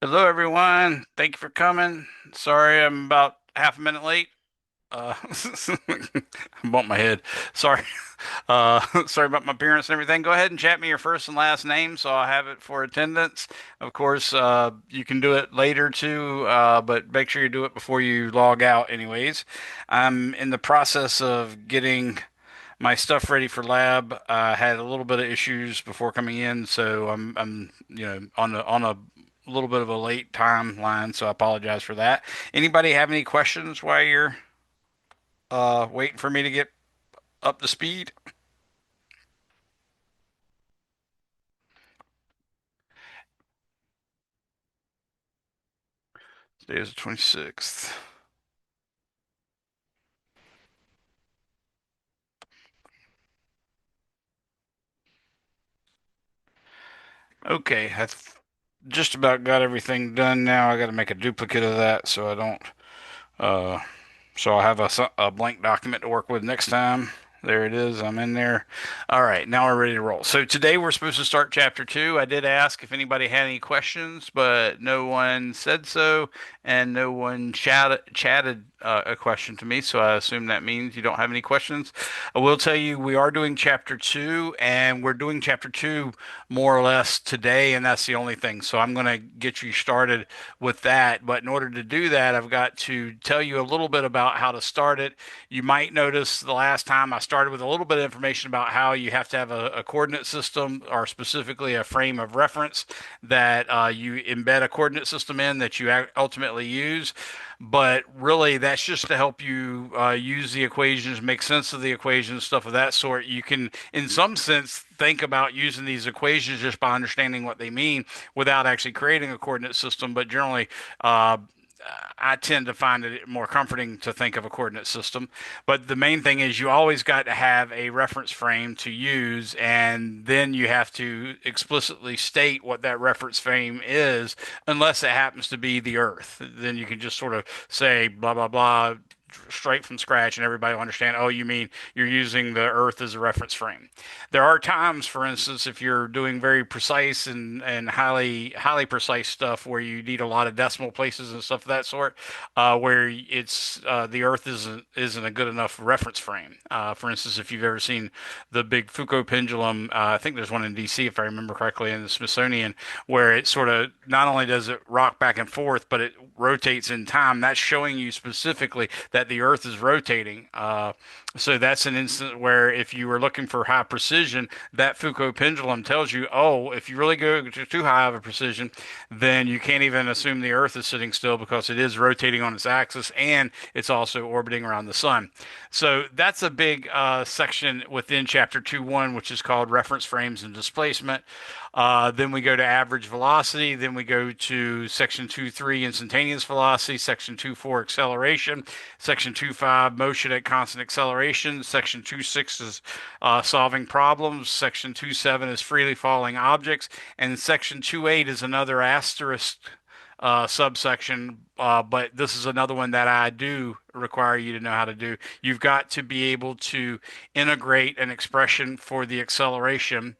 Hello, everyone. Thank you for coming. Sorry, I'm about half a minute late. Uh, I bumped my head. Sorry. Sorry about my appearance and everything. Go ahead and chat me your first and last name so I'll have it for attendance. Of course, you can do it later too, but make sure you do it before you log out, anyways. I'm in the process of getting my stuff ready for lab. I had a little bit of issues before coming in, so I'm on a little bit of a late timeline, so I apologize for that. Anybody have any questions while you're waiting for me to get up to speed? Today is the 26th. Okay, I've just about got everything done now. I got to make a duplicate of that so I don't uh so I'll have a blank document to work with next time. There it is. I'm in there. All right, now we're ready to roll. So today we're supposed to start chapter two. I did ask if anybody had any questions, but no one said so, and no one chatted a question to me. So I assume that means you don't have any questions. I will tell you we are doing chapter two, and we're doing chapter two more or less today, and that's the only thing. So I'm going to get you started with that. But in order to do that, I've got to tell you a little bit about how to start it. You might notice the last time I started with a little bit of information about how you have to have a coordinate system, or specifically a frame of reference that you embed a coordinate system in that you ultimately use. But really, that's just to help you use the equations, make sense of the equations, stuff of that sort. You can, in some sense, think about using these equations just by understanding what they mean without actually creating a coordinate system. But generally, uh, I tend to find it more comforting to think of a coordinate system. But the main thing is you always got to have a reference frame to use, and then you have to explicitly state what that reference frame is, unless it happens to be the Earth. Then you can just sort of say blah, blah, blah, straight from scratch, and everybody will understand, oh, you mean you're using the Earth as a reference frame. There are times, for instance, if you're doing very precise and highly precise stuff where you need a lot of decimal places and stuff of that sort, where it's the Earth isn't a good enough reference frame. For instance, if you've ever seen the big Foucault pendulum, I think there's one in D.C. if I remember correctly in the Smithsonian, where it sort of not only does it rock back and forth, but it rotates in time. That's showing you specifically that the Earth is rotating. So that's an instance where if you were looking for high precision, that Foucault pendulum tells you, oh, if you really go to too high of a precision, then you can't even assume the Earth is sitting still because it is rotating on its axis and it's also orbiting around the sun. So that's a big section within chapter 2.1, which is called reference frames and displacement. Then we go to average velocity. Then we go to section 2.3 instantaneous velocity, section 2.4 acceleration, section 2.5 motion at constant acceleration, section 2.6 is solving problems, section 2.7 is freely falling objects, and section 2.8 is another asterisk subsection, but this is another one that I do require you to know how to do. You've got to be able to integrate an expression for the acceleration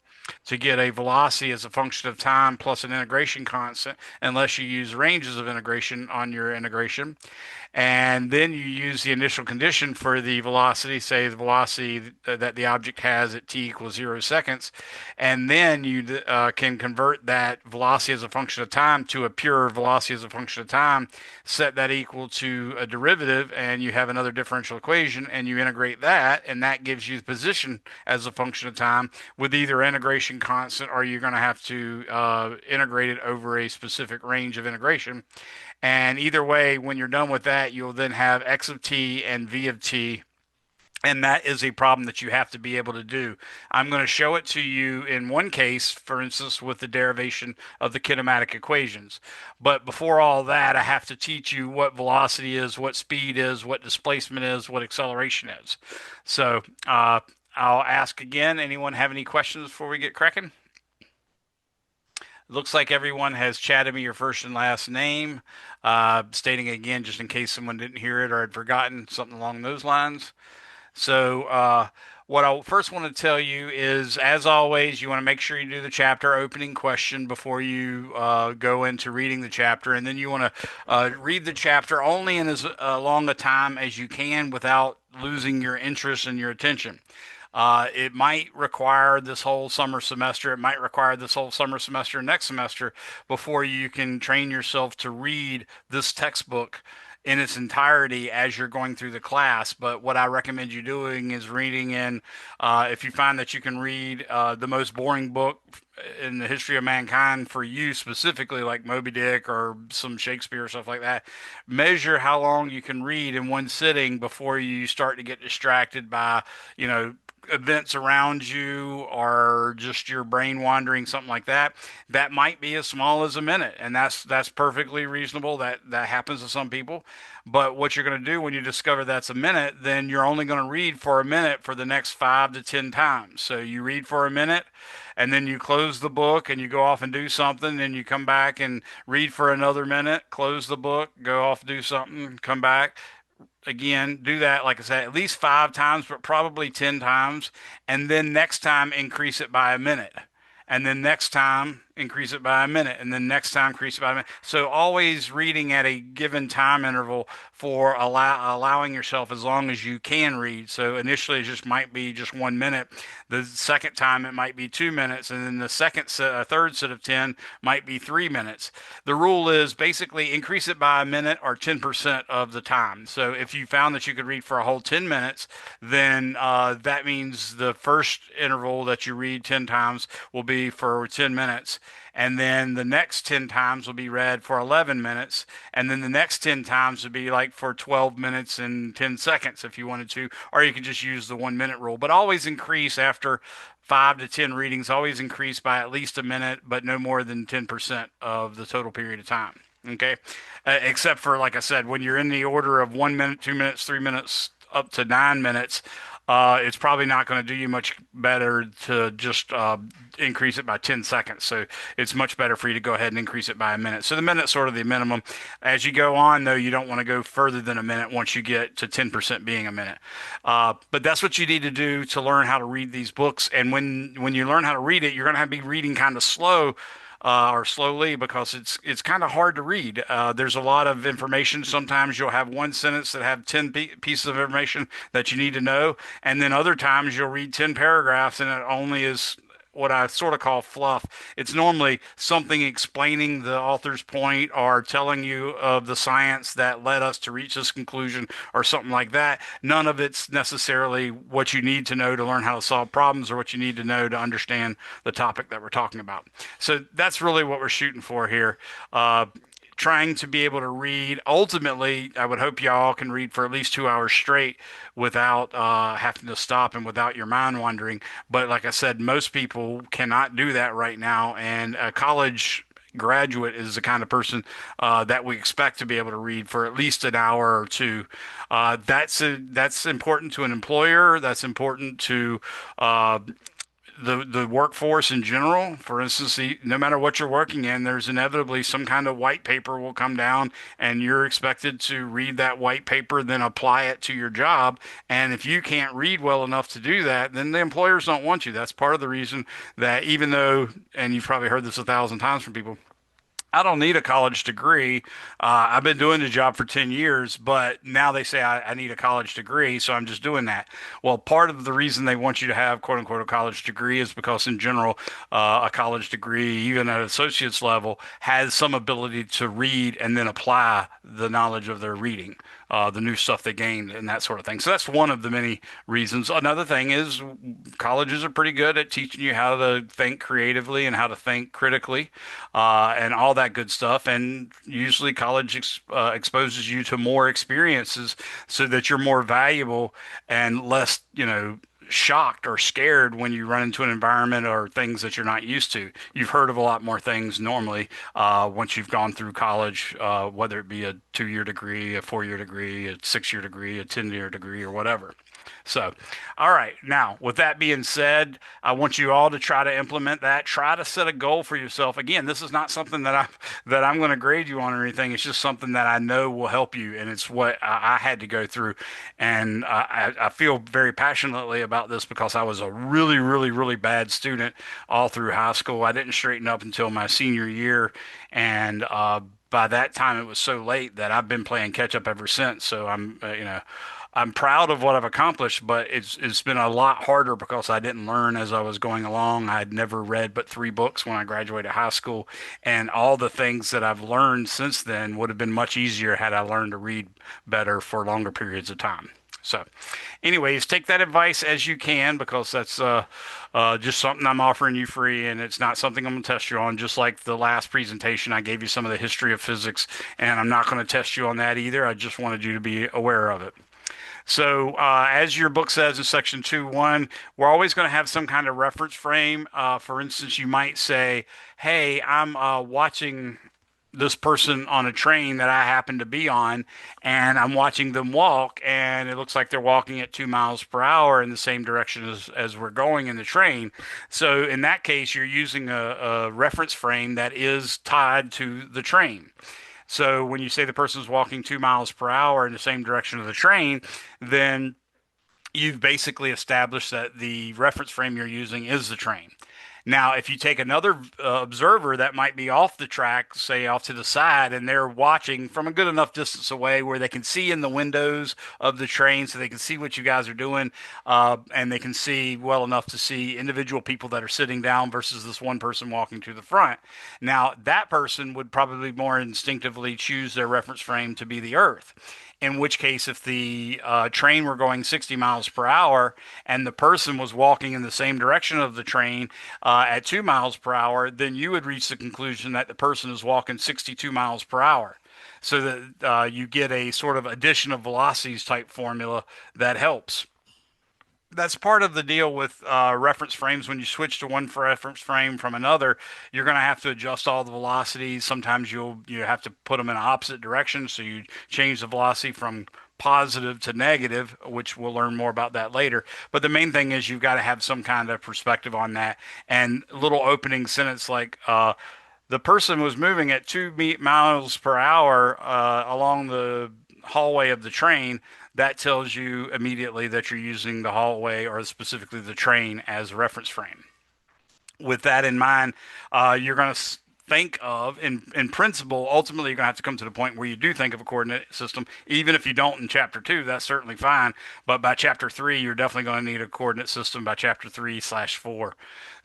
to get a velocity as a function of time plus an integration constant, unless you use ranges of integration on your integration. And then you use the initial condition for the velocity, say the velocity that the object has at t equals 0 seconds. And then you can convert that velocity as a function of time to a pure velocity as a function of time, set that equal to a derivative, and you have another differential equation, and you integrate that, and that gives you the position as a function of time with either integration constant, or you're going to have to integrate it over a specific range of integration. And either way, when you're done with that, you'll then have x of t and v of t. And that is a problem that you have to be able to do. I'm going to show it to you in one case, for instance, with the derivation of the kinematic equations. But before all that, I have to teach you what velocity is, what speed is, what displacement is, what acceleration is. So I'll ask again. Anyone have any questions before we get cracking? Looks like everyone has chatted me your first and last name, stating again, just in case someone didn't hear it or had forgotten something along those lines. So, What I first want to tell you is, as always, you want to make sure you do the chapter opening question before you go into reading the chapter, and then you want to read the chapter only in as long a time as you can without losing your interest and your attention. It might require this whole summer semester. It might require this whole summer semester, next semester, before you can train yourself to read this textbook in its entirety as you're going through the class. But what I recommend you doing is reading in, if you find that you can read the most boring book in the history of mankind for you specifically, like Moby Dick or some Shakespeare or stuff like that, measure how long you can read in one sitting before you start to get distracted by, you know, events around you or just your brain wandering, something like that. That might be as small as a minute, and that's perfectly reasonable. That happens to some people. But what you're going to do when you discover that's a minute, then you're only going to read for a minute for the next 5 to 10 times. So you read for a minute, and then you close the book and you go off and do something, and you come back and read for another minute, close the book, go off, do something, come back again, do that, like I said, at least 5 times, but probably 10 times. And then next time, increase it by a minute. And then next time, increase it by a minute. And then next time, increase it by a minute. So always reading at a given time interval for allowing yourself as long as you can read. So initially, it just might be just 1 minute. The second time, it might be 2 minutes. And then the third set of 10 might be 3 minutes. The rule is basically increase it by a minute or 10% of the time. So if you found that you could read for a whole 10 minutes, then that means the first interval that you read 10 times will be for 10 minutes. And then the next 10 times will be read for 11 minutes. And then the next 10 times would be like for 12 minutes and 10 seconds if you wanted to. Or you could just use the 1 minute rule. But always increase after 5 to 10 readings, always increase by at least a minute, but no more than 10% of the total period of time. Okay. Except for, like I said, when you're in the order of 1 minute, 2 minutes, 3 minutes, up to 9 minutes, it's probably not going to do you much better to just increase it by 10 seconds. So it's much better for you to go ahead and increase it by a minute. So the minute's sort of the minimum. As you go on, though, you don't want to go further than a minute once you get to 10% being a minute. But that's what you need to do to learn how to read these books. And when you learn how to read it, you're going to have to be reading kind of slow or slowly because it's kind of hard to read. There's a lot of information. Sometimes you'll have one sentence that have 10 pieces of information that you need to know, and then other times you'll read 10 paragraphs and it only is what I sort of call fluff. It's normally something explaining the author's point or telling you of the science that led us to reach this conclusion or something like that. None of it's necessarily what you need to know to learn how to solve problems or what you need to know to understand the topic that we're talking about. So that's really what we're shooting for here. Trying to be able to read. Ultimately, I would hope y'all can read for at least 2 hours straight without having to stop and without your mind wandering. But like I said, most people cannot do that right now. And a college graduate is the kind of person that we expect to be able to read for at least an hour or two. That's important to an employer. That's important to the workforce in general. For instance, no matter what you're working in, there's inevitably some kind of white paper will come down, and you're expected to read that white paper, then apply it to your job. And if you can't read well enough to do that, then the employers don't want you. That's part of the reason that even though, and you've probably heard this 1,000 times from people, I don't need a college degree. I've been doing the job for 10 years, but now they say I need a college degree, so I'm just doing that. Well, part of the reason they want you to have quote unquote a college degree is because in general, a college degree, even at associate's level, has some ability to read and then apply the knowledge of their reading. The new stuff they gained and that sort of thing. So that's one of the many reasons. Another thing is colleges are pretty good at teaching you how to think creatively and how to think critically and all that good stuff. And usually college exposes you to more experiences so that you're more valuable and less, shocked or scared when you run into an environment or things that you're not used to. You've heard of a lot more things normally once you've gone through college, whether it be a 2-year degree, a 4-year degree, a 6-year degree, a 10-year degree, or whatever. So, all right. Now, with that being said, I want you all to try to implement that. Try to set a goal for yourself. Again, this is not something that I'm going to grade you on or anything. It's just something that I know will help you, and it's what I had to go through. And I feel very passionately about this because I was a really, really, really bad student all through high school. I didn't straighten up until my senior year, and by that time it was so late that I've been playing catch up ever since. So I'm proud of what I've accomplished, but it's been a lot harder because I didn't learn as I was going along. I had never read but three books when I graduated high school, and all the things that I've learned since then would have been much easier had I learned to read better for longer periods of time. So, anyways, take that advice as you can because that's just something I'm offering you free, and it's not something I'm going to test you on. Just like the last presentation, I gave you some of the history of physics, and I'm not going to test you on that either. I just wanted you to be aware of it. So, as your book says in section 2.1, we're always going to have some kind of reference frame. For instance, you might say, hey, I'm watching this person on a train that I happen to be on, and I'm watching them walk, and it looks like they're walking at 2 miles per hour in the same direction as we're going in the train. So, in that case, you're using a reference frame that is tied to the train. So when you say the person's walking 2 miles per hour in the same direction of the train, then you've basically established that the reference frame you're using is the train. Now, if you take another observer that might be off the track, say off to the side, and they're watching from a good enough distance away where they can see in the windows of the train so they can see what you guys are doing, and they can see well enough to see individual people that are sitting down versus this one person walking to the front. Now, that person would probably more instinctively choose their reference frame to be the Earth. In which case, if the train were going 60 miles per hour and the person was walking in the same direction of the train at 2 miles per hour, then you would reach the conclusion that the person is walking 62 miles per hour. So that you get a sort of addition of velocities type formula that helps. That's part of the deal with reference frames. When you switch to one reference frame from another, you're going to have to adjust all the velocities. Sometimes you have to put them in opposite directions, so you change the velocity from positive to negative, which we'll learn more about that later. But the main thing is you've got to have some kind of perspective on that. And a little opening sentence like the person was moving at 2 miles per hour along the hallway of the train, that tells you immediately that you're using the hallway or specifically the train as a reference frame. With that in mind, you're going to think of, in principle, ultimately you're going to have to come to the point where you do think of a coordinate system. Even if you don't in chapter two, that's certainly fine. But by chapter three, you're definitely going to need a coordinate system by chapter 3/4.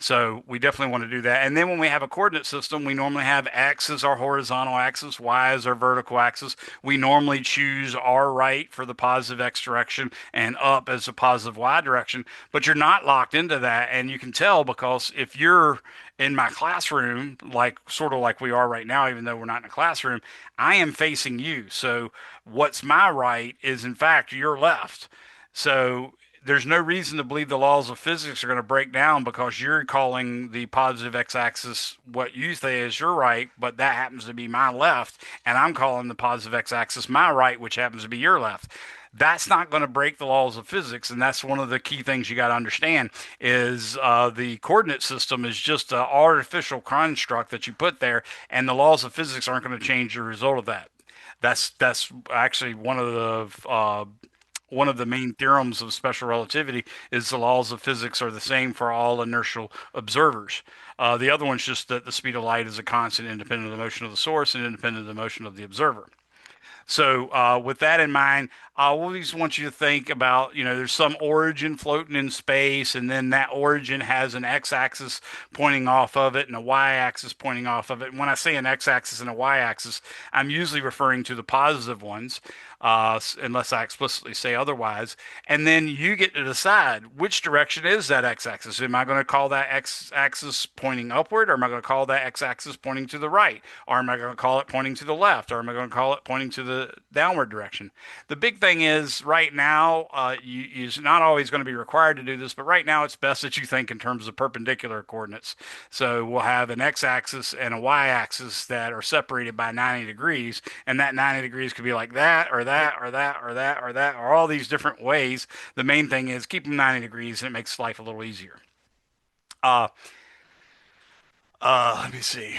So we definitely want to do that. And then when we have a coordinate system, we normally have X as our horizontal axis, Y as our vertical axis. We normally choose R right for the positive X direction and up as a positive Y direction. But you're not locked into that. And you can tell because if you're in my classroom, like sort of like we are right now, even though we're not in a classroom, I am facing you. So what's my right is in fact your left. So there's no reason to believe the laws of physics are going to break down because you're calling the positive x-axis what you say is your right, but that happens to be my left, and I'm calling the positive x-axis my right, which happens to be your left. That's not going to break the laws of physics, and that's one of the key things you got to understand is the coordinate system is just an artificial construct that you put there, and the laws of physics aren't going to change the result of that. That's actually one of the main theorems of special relativity is the laws of physics are the same for all inertial observers. The other one's just that the speed of light is a constant independent of the motion of the source and independent of the motion of the observer. So, with that in mind, I always want you to think about, there's some origin floating in space, and then that origin has an x-axis pointing off of it and a y-axis pointing off of it. And when I say an x-axis and a y-axis, I'm usually referring to the positive ones, unless I explicitly say otherwise. And then you get to decide which direction is that x-axis. Am I going to call that x-axis pointing upward, or am I going to call that x-axis pointing to the right, or am I going to call it pointing to the left, or am I going to call it pointing to the downward direction? The big thing is right now, you're not always going to be required to do this, but right now it's best that you think in terms of perpendicular coordinates. So we'll have an x-axis and a y-axis that are separated by 90 degrees, and that 90 degrees could be like that, or that or that or that or that or all these different ways. The main thing is keep them 90 degrees and it makes life a little easier. Uh, let me see.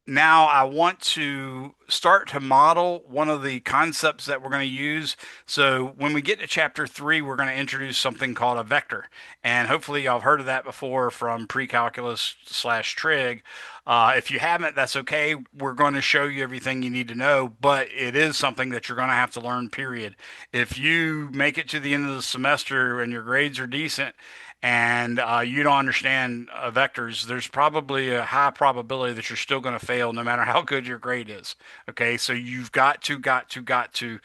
Now I want to start to model one of the concepts that we're going to use. So when we get to chapter 3, we're going to introduce something called a vector. And hopefully y'all have heard of that before from pre-calculus slash trig. If you haven't, that's okay. We're going to show you everything you need to know, but it is something that you're going to have to learn, period. If you make it to the end of the semester and your grades are decent, and you don't understand vectors, there's probably a high probability that you're still going to fail no matter how good your grade is. Okay, so you've got to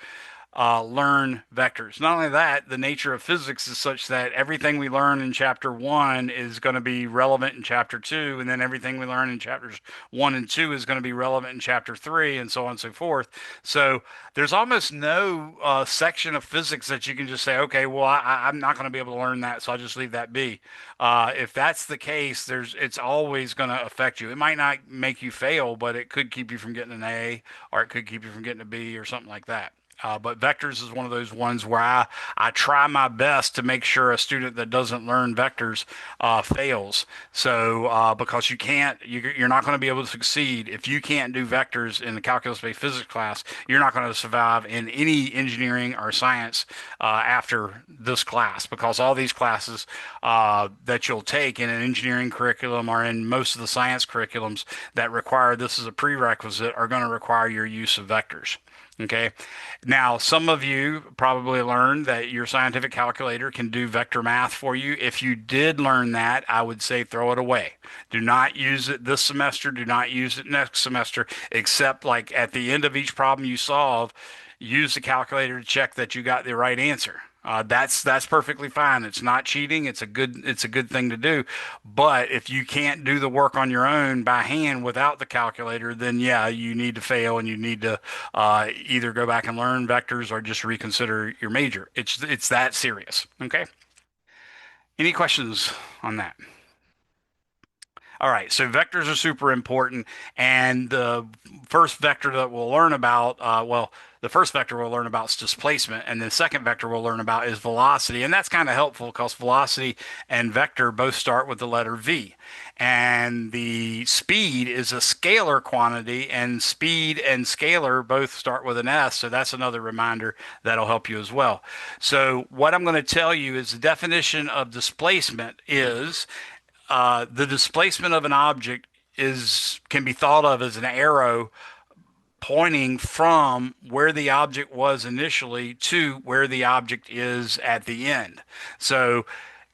learn vectors. Not only that, the nature of physics is such that everything we learn in chapter 1 is going to be relevant in chapter 2, and then everything we learn in chapters 1 and 2 is going to be relevant in chapter 3, and so on and so forth. So there's almost no section of physics that you can just say, okay, well, I'm not going to be able to learn that, so I'll just leave that be. If that's the case, it's always going to affect you. It might not make you fail, but it could keep you from getting an A, or it could keep you from getting a B, or something like that. But vectors is one of those ones where I try my best to make sure a student that doesn't learn vectors fails. So because you're not going to be able to succeed if you can't do vectors in the calculus-based physics class. You're not going to survive in any engineering or science after this class, because all these classes that you'll take in an engineering curriculum or in most of the science curriculums that require this as a prerequisite are going to require your use of vectors. Okay. Now, some of you probably learned that your scientific calculator can do vector math for you. If you did learn that, I would say throw it away. Do not use it this semester. Do not use it next semester, except like at the end of each problem you solve, use the calculator to check that you got the right answer. That's perfectly fine. It's not cheating. It's a good thing to do. But if you can't do the work on your own by hand without the calculator, then yeah, you need to fail and you need to either go back and learn vectors or just reconsider your major. It's that serious. Okay. Any questions on that? All right, so vectors are super important, and the first vector that we'll learn about, the first vector we'll learn about is displacement, and the second vector we'll learn about is velocity, and that's kind of helpful because velocity and vector both start with the letter V, and the speed is a scalar quantity, and speed and scalar both start with an S, so that's another reminder that'll help you as well. So what I'm going to tell you is the definition of displacement is the displacement of an object can be thought of as an arrow pointing from where the object was initially to where the object is at the end. So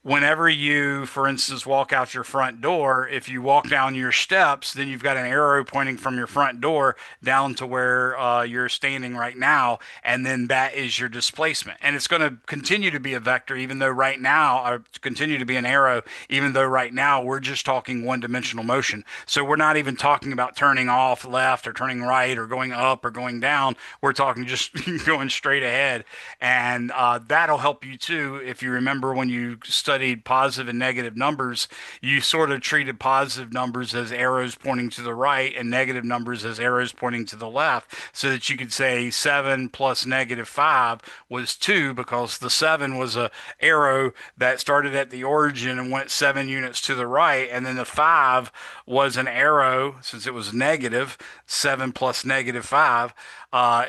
whenever you, for instance, walk out your front door, if you walk down your steps, then you've got an arrow pointing from your front door down to where you're standing right now, and then that is your displacement. And it's going to continue to be a vector, even though right now, or continue to be an arrow, even though right now we're just talking one-dimensional motion. So we're not even talking about turning off left or turning right or going up or going down. We're talking just going straight ahead. And that'll help you too if you remember when you studied positive and negative numbers, you sort of treated positive numbers as arrows pointing to the right and negative numbers as arrows pointing to the left, so that you could say 7 plus negative 5 was 2, because the 7 was a arrow that started at the origin and went 7 units to the right, and then the 5 was an arrow, since it was negative, 7 plus negative 5.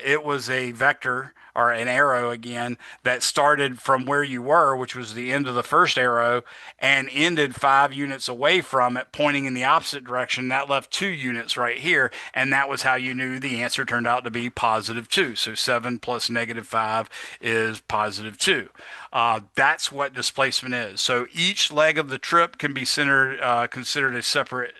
It was a vector, or an arrow again, that started from where you were, which was the end of the first arrow, and ended 5 units away from it, pointing in the opposite direction. That left 2 units right here, and that was how you knew the answer turned out to be positive 2. So 7 plus negative 5 is positive 2. That's what displacement is. So each leg of the trip can be considered a separate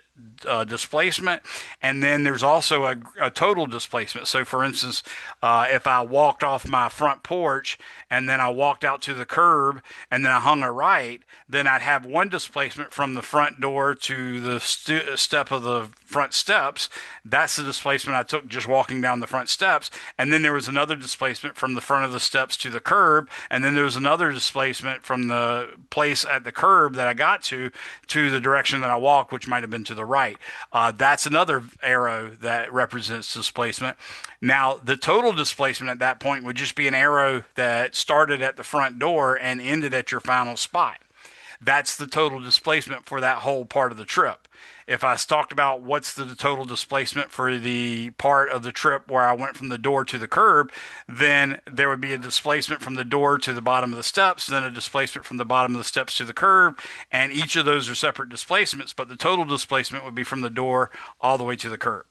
displacement, and then there's also a total displacement. So for instance, if I walked off my front porch and then I walked out to the curb and then I hung a right, then I'd have one displacement from the front door to the step of the front steps. That's the displacement I took just walking down the front steps. And then there was another displacement from the front of the steps to the curb. And then there was another displacement from the place at the curb that I got to the direction that I walked, which might have been to the right. That's another arrow that represents displacement. Now, the total displacement at that point would just be an arrow that started at the front door and ended at your final spot. That's the total displacement for that whole part of the trip. If I talked about what's the total displacement for the part of the trip where I went from the door to the curb, then there would be a displacement from the door to the bottom of the steps, then a displacement from the bottom of the steps to the curb, and each of those are separate displacements, but the total displacement would be from the door all the way to the curb.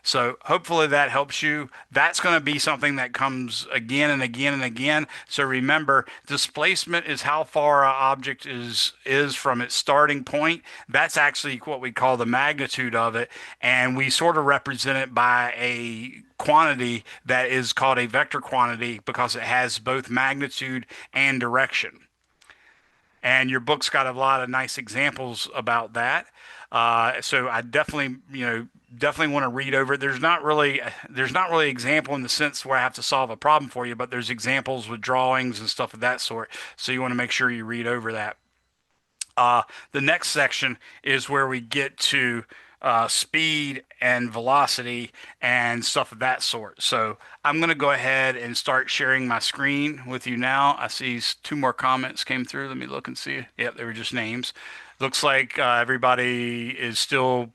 So hopefully that helps you. That's going to be something that comes again and again and again. So remember, displacement is how far an object is from its starting point. That's actually what we call the magnitude of it, and we sort of represent it by a quantity that is called a vector quantity because it has both magnitude and direction. And your book's got a lot of nice examples about that. So I definitely, definitely want to read over it. There's not really example in the sense where I have to solve a problem for you, but there's examples with drawings and stuff of that sort. So you want to make sure you read over that. The next section is where we get to speed and velocity and stuff of that sort. So I'm going to go ahead and start sharing my screen with you now. I see two more comments came through. Let me look and see. Yep, they were just names. Looks like everybody is still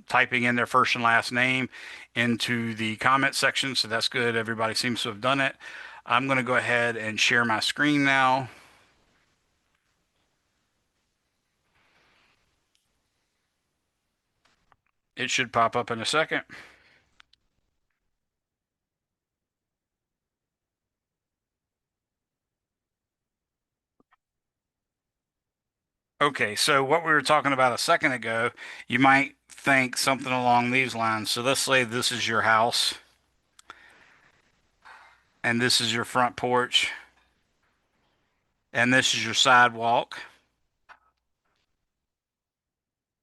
typing in their first and last name into the comment section. So that's good. Everybody seems to have done it. I'm going to go ahead and share my screen now. It should pop up in a second. Okay, so what we were talking about a second ago, you might think something along these lines. So let's say this is your house and this is your front porch and this is your sidewalk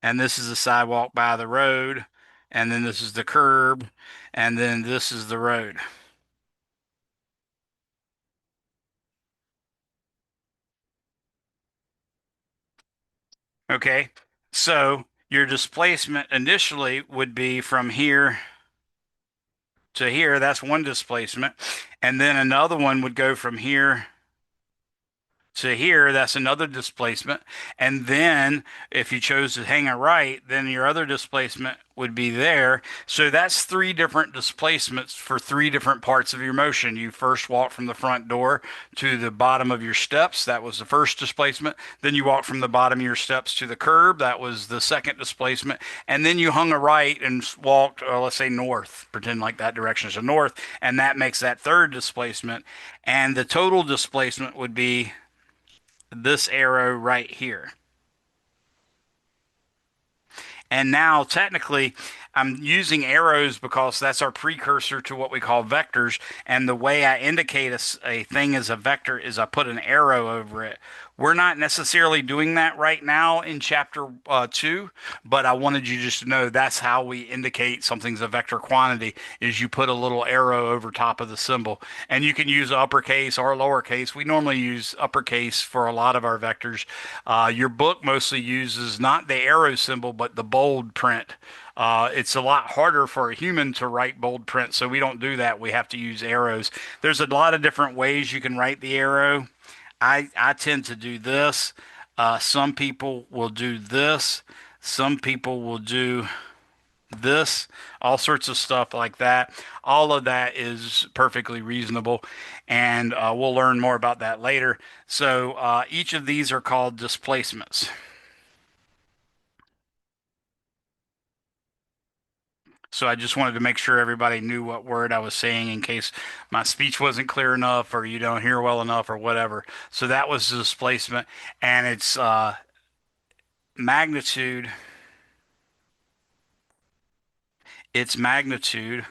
and this is the sidewalk by the road and then this is the curb and then this is the road. Okay, so your displacement initially would be from here to here. That's one displacement. And then another one would go from here to here, that's another displacement. And then if you chose to hang it right, then your other displacement would be there. So that's three different displacements for three different parts of your motion. You first walk from the front door to the bottom of your steps. That was the first displacement. Then you walk from the bottom of your steps to the curb. That was the second displacement. And then you hung a right and walked, let's say north, pretend like that direction is a north. And that makes that third displacement. And the total displacement would be this arrow right here. And now, technically, I'm using arrows because that's our precursor to what we call vectors. And the way I indicate a thing as a vector is I put an arrow over it. We're not necessarily doing that right now in chapter 2, but I wanted you just to know that's how we indicate something's a vector quantity is you put a little arrow over top of the symbol. And you can use uppercase or lowercase. We normally use uppercase for a lot of our vectors. Your book mostly uses not the arrow symbol, but the bold print. It's a lot harder for a human to write bold print, so we don't do that. We have to use arrows. There's a lot of different ways you can write the arrow. I tend to do this. Some people will do this. Some people will do this, all sorts of stuff like that. All of that is perfectly reasonable, and we'll learn more about that later. So each of these are called displacements. So I just wanted to make sure everybody knew what word I was saying in case my speech wasn't clear enough or you don't hear well enough or whatever. So that was the displacement, and its magnitude. Its magnitude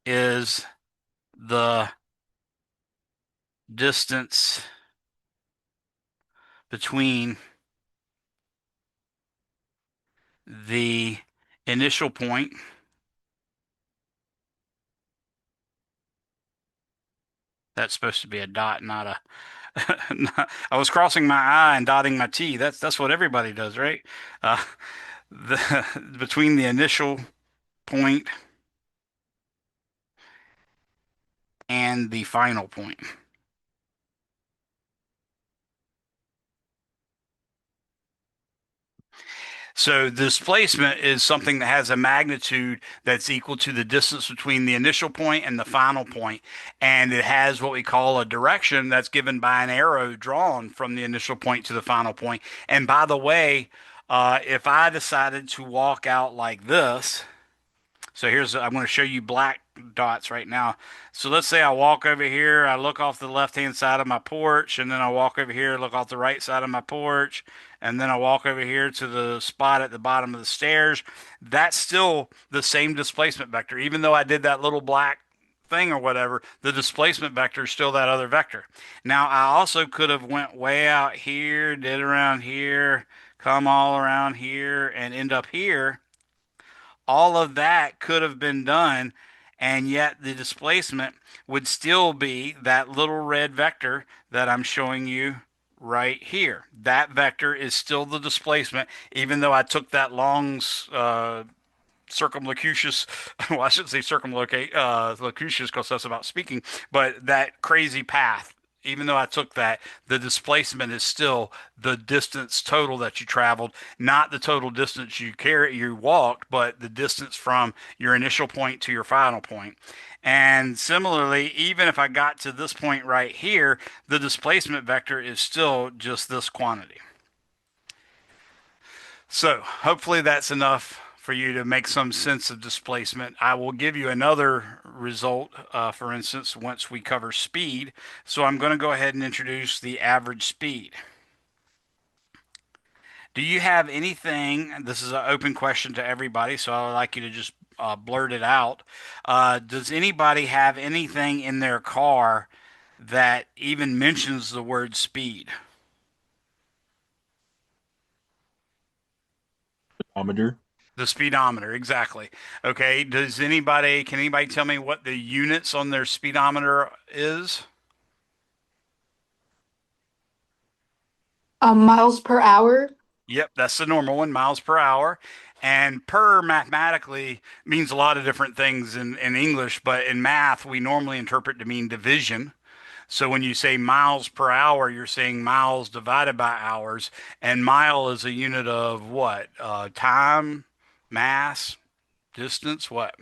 is the distance between the initial point that's supposed to be a dot, not a I was crossing my I and dotting my T. That's what everybody does, right? Uh, the between the initial point and the final point. So displacement is something that has a magnitude that's equal to the distance between the initial point and the final point. And it has what we call a direction that's given by an arrow drawn from the initial point to the final point. And by the way, if I decided to walk out like this, so I'm going to show you black dots right now. So let's say I walk over here, I look off the left-hand side of my porch, and then I walk over here, look off the right side of my porch, and then I walk over here to the spot at the bottom of the stairs. That's still the same displacement vector. Even though I did that little black thing or whatever, the displacement vector is still that other vector. Now, I also could have went way out here, did around here, come all around here, and end up here. All of that could have been done, and yet the displacement would still be that little red vector that I'm showing you right here. That vector is still the displacement, even though I took that long circumlocucious, well, I shouldn't say circumlocate, locucious because that's about speaking, but that crazy path. Even though I took that, the displacement is still the distance total that you traveled, not the total distance you walked, but the distance from your initial point to your final point. And similarly, even if I got to this point right here, the displacement vector is still just this quantity. So hopefully that's enough for you to make some sense of displacement. I will give you another result, for instance, once we cover speed. So I'm going to go ahead and introduce the average speed. Do you have anything? This is an open question to everybody, so I would like you to just blurt it out. Does anybody have anything in their car that even mentions the word speed? Speedometer. The speedometer, exactly. Okay, can anybody tell me what the units on their speedometer is? Miles per hour. Yep, that's the normal one, miles per hour. And per mathematically means a lot of different things in English, but in math, we normally interpret to mean division. So when you say miles per hour, you're saying miles divided by hours, and mile is a unit of what? Time, mass, distance, what?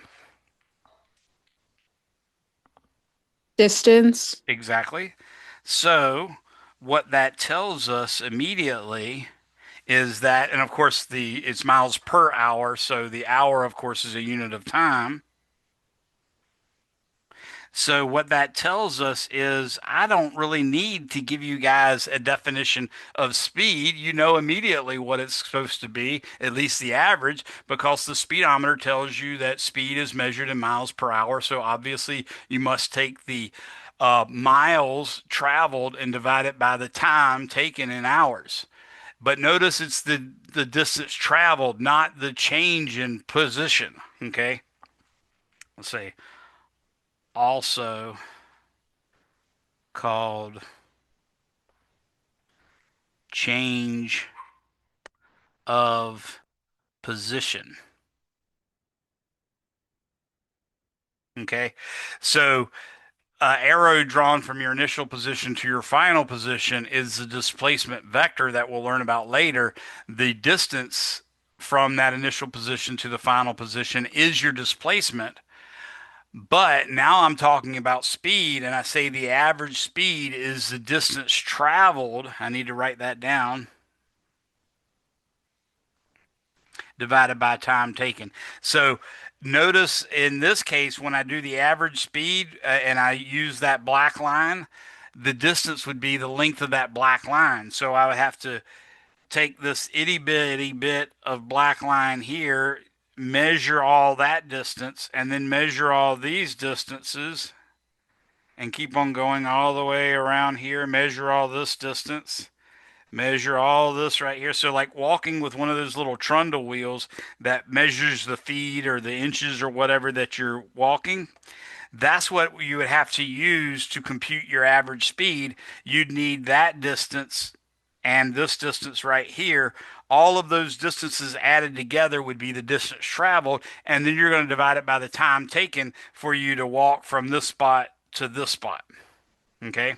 Distance. Exactly. So, what that tells us immediately is that, and of course, it's miles per hour. So the hour, of course, is a unit of time. So what that tells us is I don't really need to give you guys a definition of speed. You know immediately what it's supposed to be, at least the average, because the speedometer tells you that speed is measured in miles per hour. So obviously you must take the miles traveled and divide it by the time taken in hours. But notice it's the distance traveled, not the change in position. Okay. Let's see. Also called change of position. Okay. So, arrow drawn from your initial position to your final position is the displacement vector that we'll learn about later. The distance from that initial position to the final position is your displacement. But now I'm talking about speed, and I say the average speed is the distance traveled. I need to write that down. Divided by time taken. So notice in this case, when I do the average speed and I use that black line, the distance would be the length of that black line. So I would have to take this itty bitty bit of black line here, measure all that distance, and then measure all these distances and keep on going all the way around here, measure all this distance, measure all this right here. So like walking with one of those little trundle wheels that measures the feet or the inches or whatever that you're walking, That's what you would have to use to compute your average speed. You'd need that distance and this distance right here. All of those distances added together would be the distance traveled, and then you're going to divide it by the time taken for you to walk from this spot to this spot. Okay.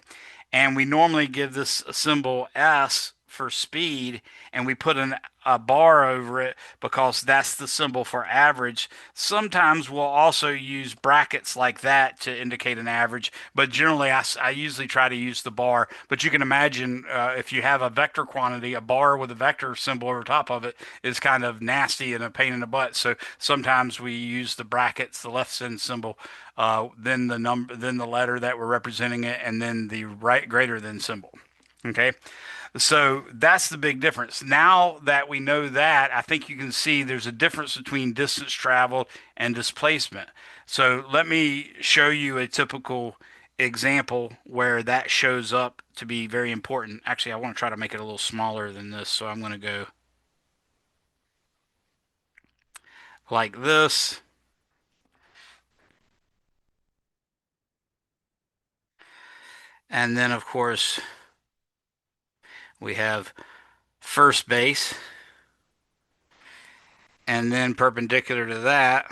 And we normally give this a symbol S for speed, and we put a bar over it because that's the symbol for average. Sometimes we'll also use brackets like that to indicate an average, but generally I usually try to use the bar. But you can imagine if you have a vector quantity, a bar with a vector symbol over top of it is kind of nasty and a pain in the butt. So sometimes we use the brackets, the left hand symbol, then the number, then the letter that we're representing it, and then the right greater than symbol. Okay. So that's the big difference. Now that we know that, I think you can see there's a difference between distance traveled and displacement. So let me show you a typical example where that shows up to be very important. Actually, I want to try to make it a little smaller than this. So I'm going to go like this. And then, of course, we have first base. And then perpendicular to that,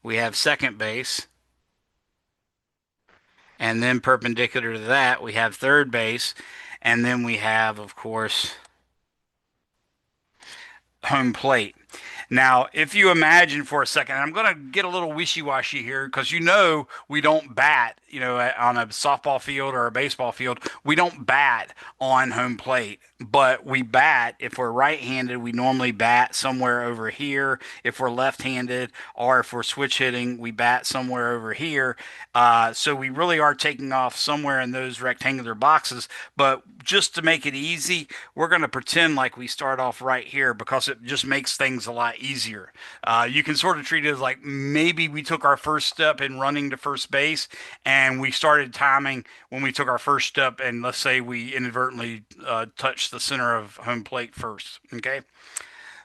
we have second base. And then perpendicular to that, we have third base. And then we have, of course, home plate. Now, if you imagine for a second, and I'm going to get a little wishy-washy here because you know we don't bat, on a softball field or a baseball field, we don't bat on home plate, but we bat. If we're right-handed, we normally bat somewhere over here. If we're left-handed or if we're switch hitting, we bat somewhere over here. So we really are taking off somewhere in those rectangular boxes. But just to make it easy, we're going to pretend like we start off right here because it just makes things a lot easier. You can sort of treat it as like maybe we took our first step in running to first base and we started timing when we took our first step, and let's say we inadvertently touched the center of home plate first. Okay.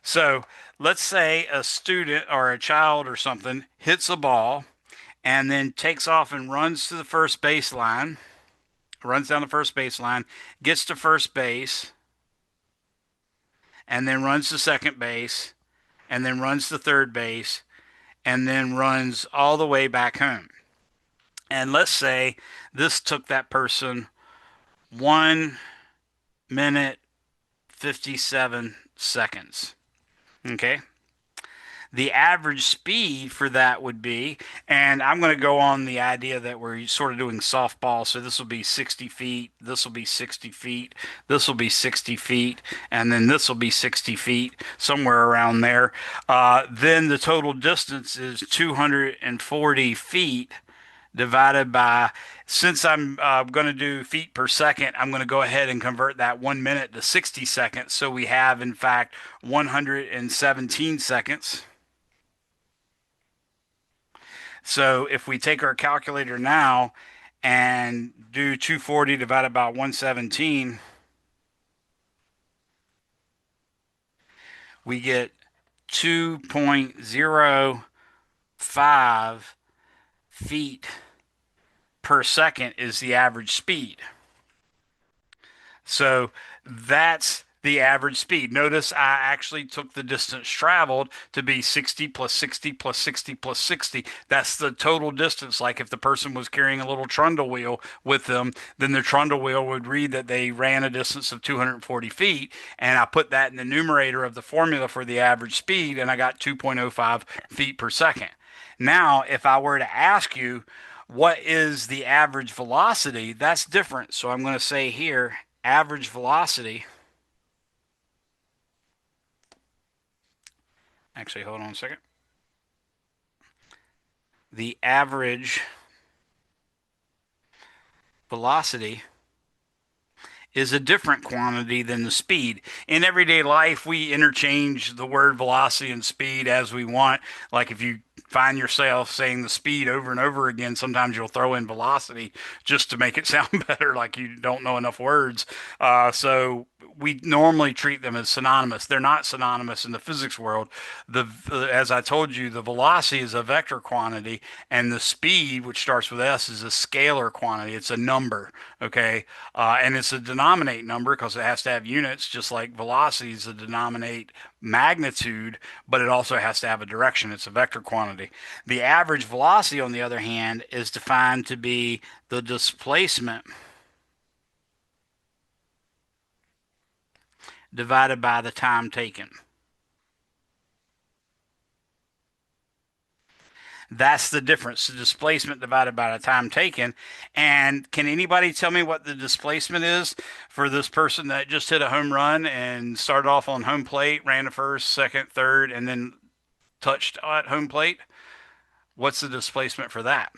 So let's say a student or a child or something hits a ball and then takes off and runs to the first baseline, runs down the first baseline, gets to first base, and then runs to second base, and then runs to third base, and then runs all the way back home. And let's say this took that person 1 minute 57 seconds. Okay. The average speed for that would be, and I'm going to go on the idea that we're sort of doing softball. So this will be 60 feet, this will be 60 feet, this will be 60 feet, and then this will be 60 feet, somewhere around there. Then the total distance is 240 feet divided by, since I'm going to do feet per second, I'm going to go ahead and convert that 1 minute to 60 seconds. So we have, in fact, 117 seconds. So if we take our calculator now and do 240 divided by 117, we get 2.05 feet per second is the average speed. So that's the average speed. Notice I actually took the distance traveled to be 60 plus 60 plus 60 plus 60. That's the total distance. Like if the person was carrying a little trundle wheel with them, then the trundle wheel would read that they ran a distance of 240 feet. And I put that in the numerator of the formula for the average speed, and I got 2.05 feet per second. Now, if I were to ask you, what is the average velocity? That's different. So I'm going to say here, average velocity. Actually, hold on a second. The average velocity is a different quantity than the speed. In everyday life, we interchange the word velocity and speed as we want. Like if you find yourself saying the speed over and over again, sometimes you'll throw in velocity just to make it sound better, like you don't know enough words. So we normally treat them as synonymous. They're not synonymous in the physics world. As I told you, the velocity is a vector quantity, and the speed, which starts with s, is a scalar quantity. It's a number, okay, and it's a denominate number because it has to have units, just like velocity is a denominate magnitude, but it also has to have a direction. It's a vector quantity. The average velocity, on the other hand, is defined to be the displacement divided by the time taken. That's the difference, the displacement divided by the time taken. And can anybody tell me what the displacement is for this person that just hit a home run and started off on home plate, ran to first, second, third, and then touched at home plate? What's the displacement for that?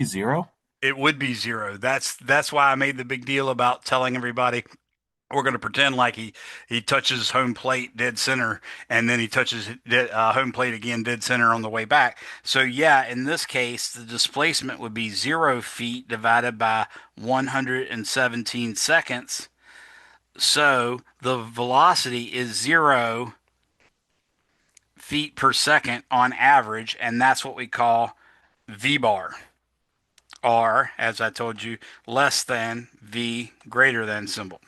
Zero? It would be zero. That's why I made the big deal about telling everybody we're going to pretend like he touches home plate dead center, and then he touches home plate again dead center on the way back. So yeah, in this case, the displacement would be 0 feet divided by 117 seconds. So the velocity is 0 feet per second on average, and that's what we call v bar. R, as I told you, less than v greater than symbol.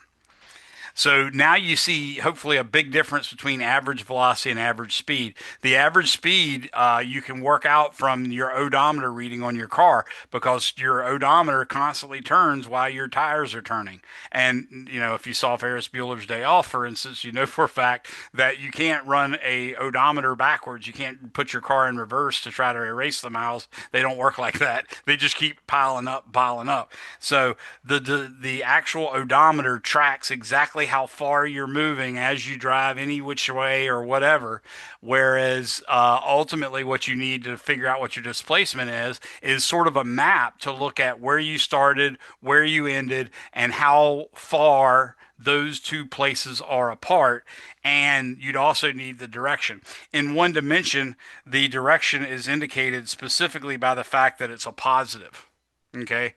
So now you see hopefully a big difference between average velocity and average speed. The average speed you can work out from your odometer reading on your car because your odometer constantly turns while your tires are turning. And you know, if you saw Ferris Bueller's Day Off, for instance, you know for a fact that you can't run a odometer backwards. You can't put your car in reverse to try to erase the miles. They don't work like that. They just keep piling up, piling up. So the actual odometer tracks exactly how far you're moving as you drive any which way or whatever. Whereas ultimately, what you need to figure out what your displacement is sort of a map to look at where you started, where you ended, and how far those two places are apart. And you'd also need the direction. In one dimension, the direction is indicated specifically by the fact that it's a positive. Okay.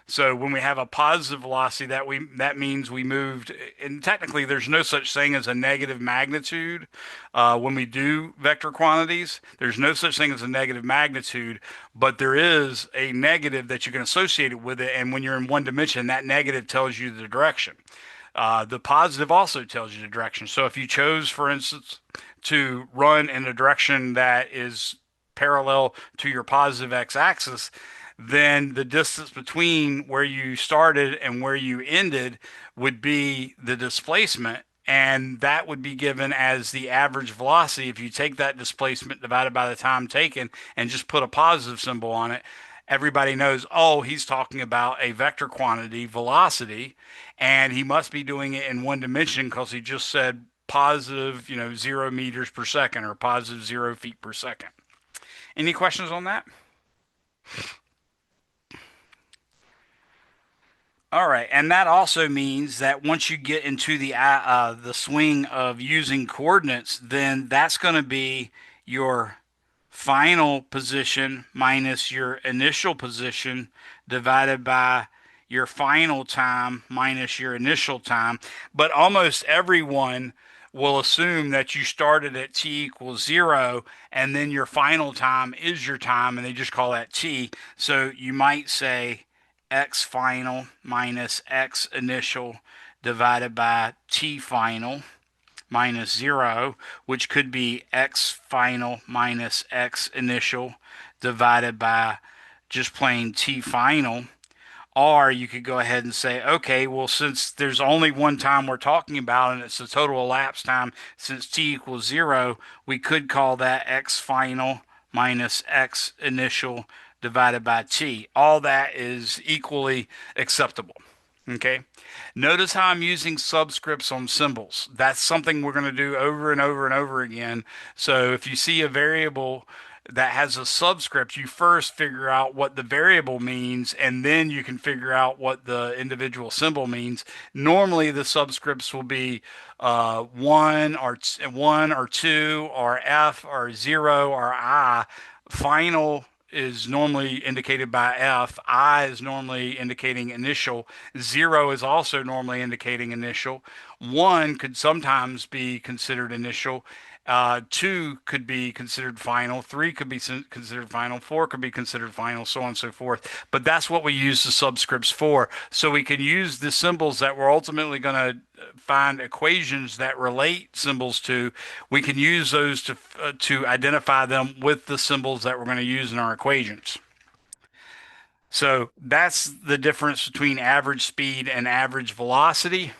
So when we have a positive velocity, that means we moved. And technically, there's no such thing as a negative magnitude. When we do vector quantities, there's no such thing as a negative magnitude, but there is a negative that you can associate it with it. And when you're in one dimension, that negative tells you the direction. The positive also tells you the direction. So if you chose, for instance, to run in a direction that is parallel to your positive x-axis, then the distance between where you started and where you ended would be the displacement. And that would be given as the average velocity. If you take that displacement divided by the time taken and just put a positive symbol on it, everybody knows, oh, he's talking about a vector quantity, velocity, and he must be doing it in one dimension because he just said positive, 0 meters per second or positive 0 feet per second. Any questions on that? All right, and that also means that once you get into the swing of using coordinates, then that's going to be your final position minus your initial position divided by your final time minus your initial time. But almost everyone will assume that you started at t equals 0 and then your final time is your time and they just call that t. So you might say x final minus x initial divided by t final minus 0, which could be x final minus x initial divided by just plain t final. Or you could go ahead and say, okay, well, since there's only one time we're talking about and it's the total elapsed time since t equals 0, we could call that x final minus x initial divided by t. All that is equally acceptable. Okay. Notice how I'm using subscripts on symbols. That's something we're going to do over and over and over again. So if you see a variable that has a subscript, you first figure out what the variable means, and then you can figure out what the individual symbol means. Normally, the subscripts will be one or two or f or zero or I. Final is normally indicated by F. I is normally indicating initial. 0 is also normally indicating initial. 1 could sometimes be considered initial. 2 could be considered final. 3 could be considered final. 4 could be considered final, so on and so forth. But that's what we use the subscripts for. So we can use the symbols that we're ultimately going to find equations that relate symbols to. We can use those to identify them with the symbols that we're going to use in our equations. So that's the difference between average speed and average velocity.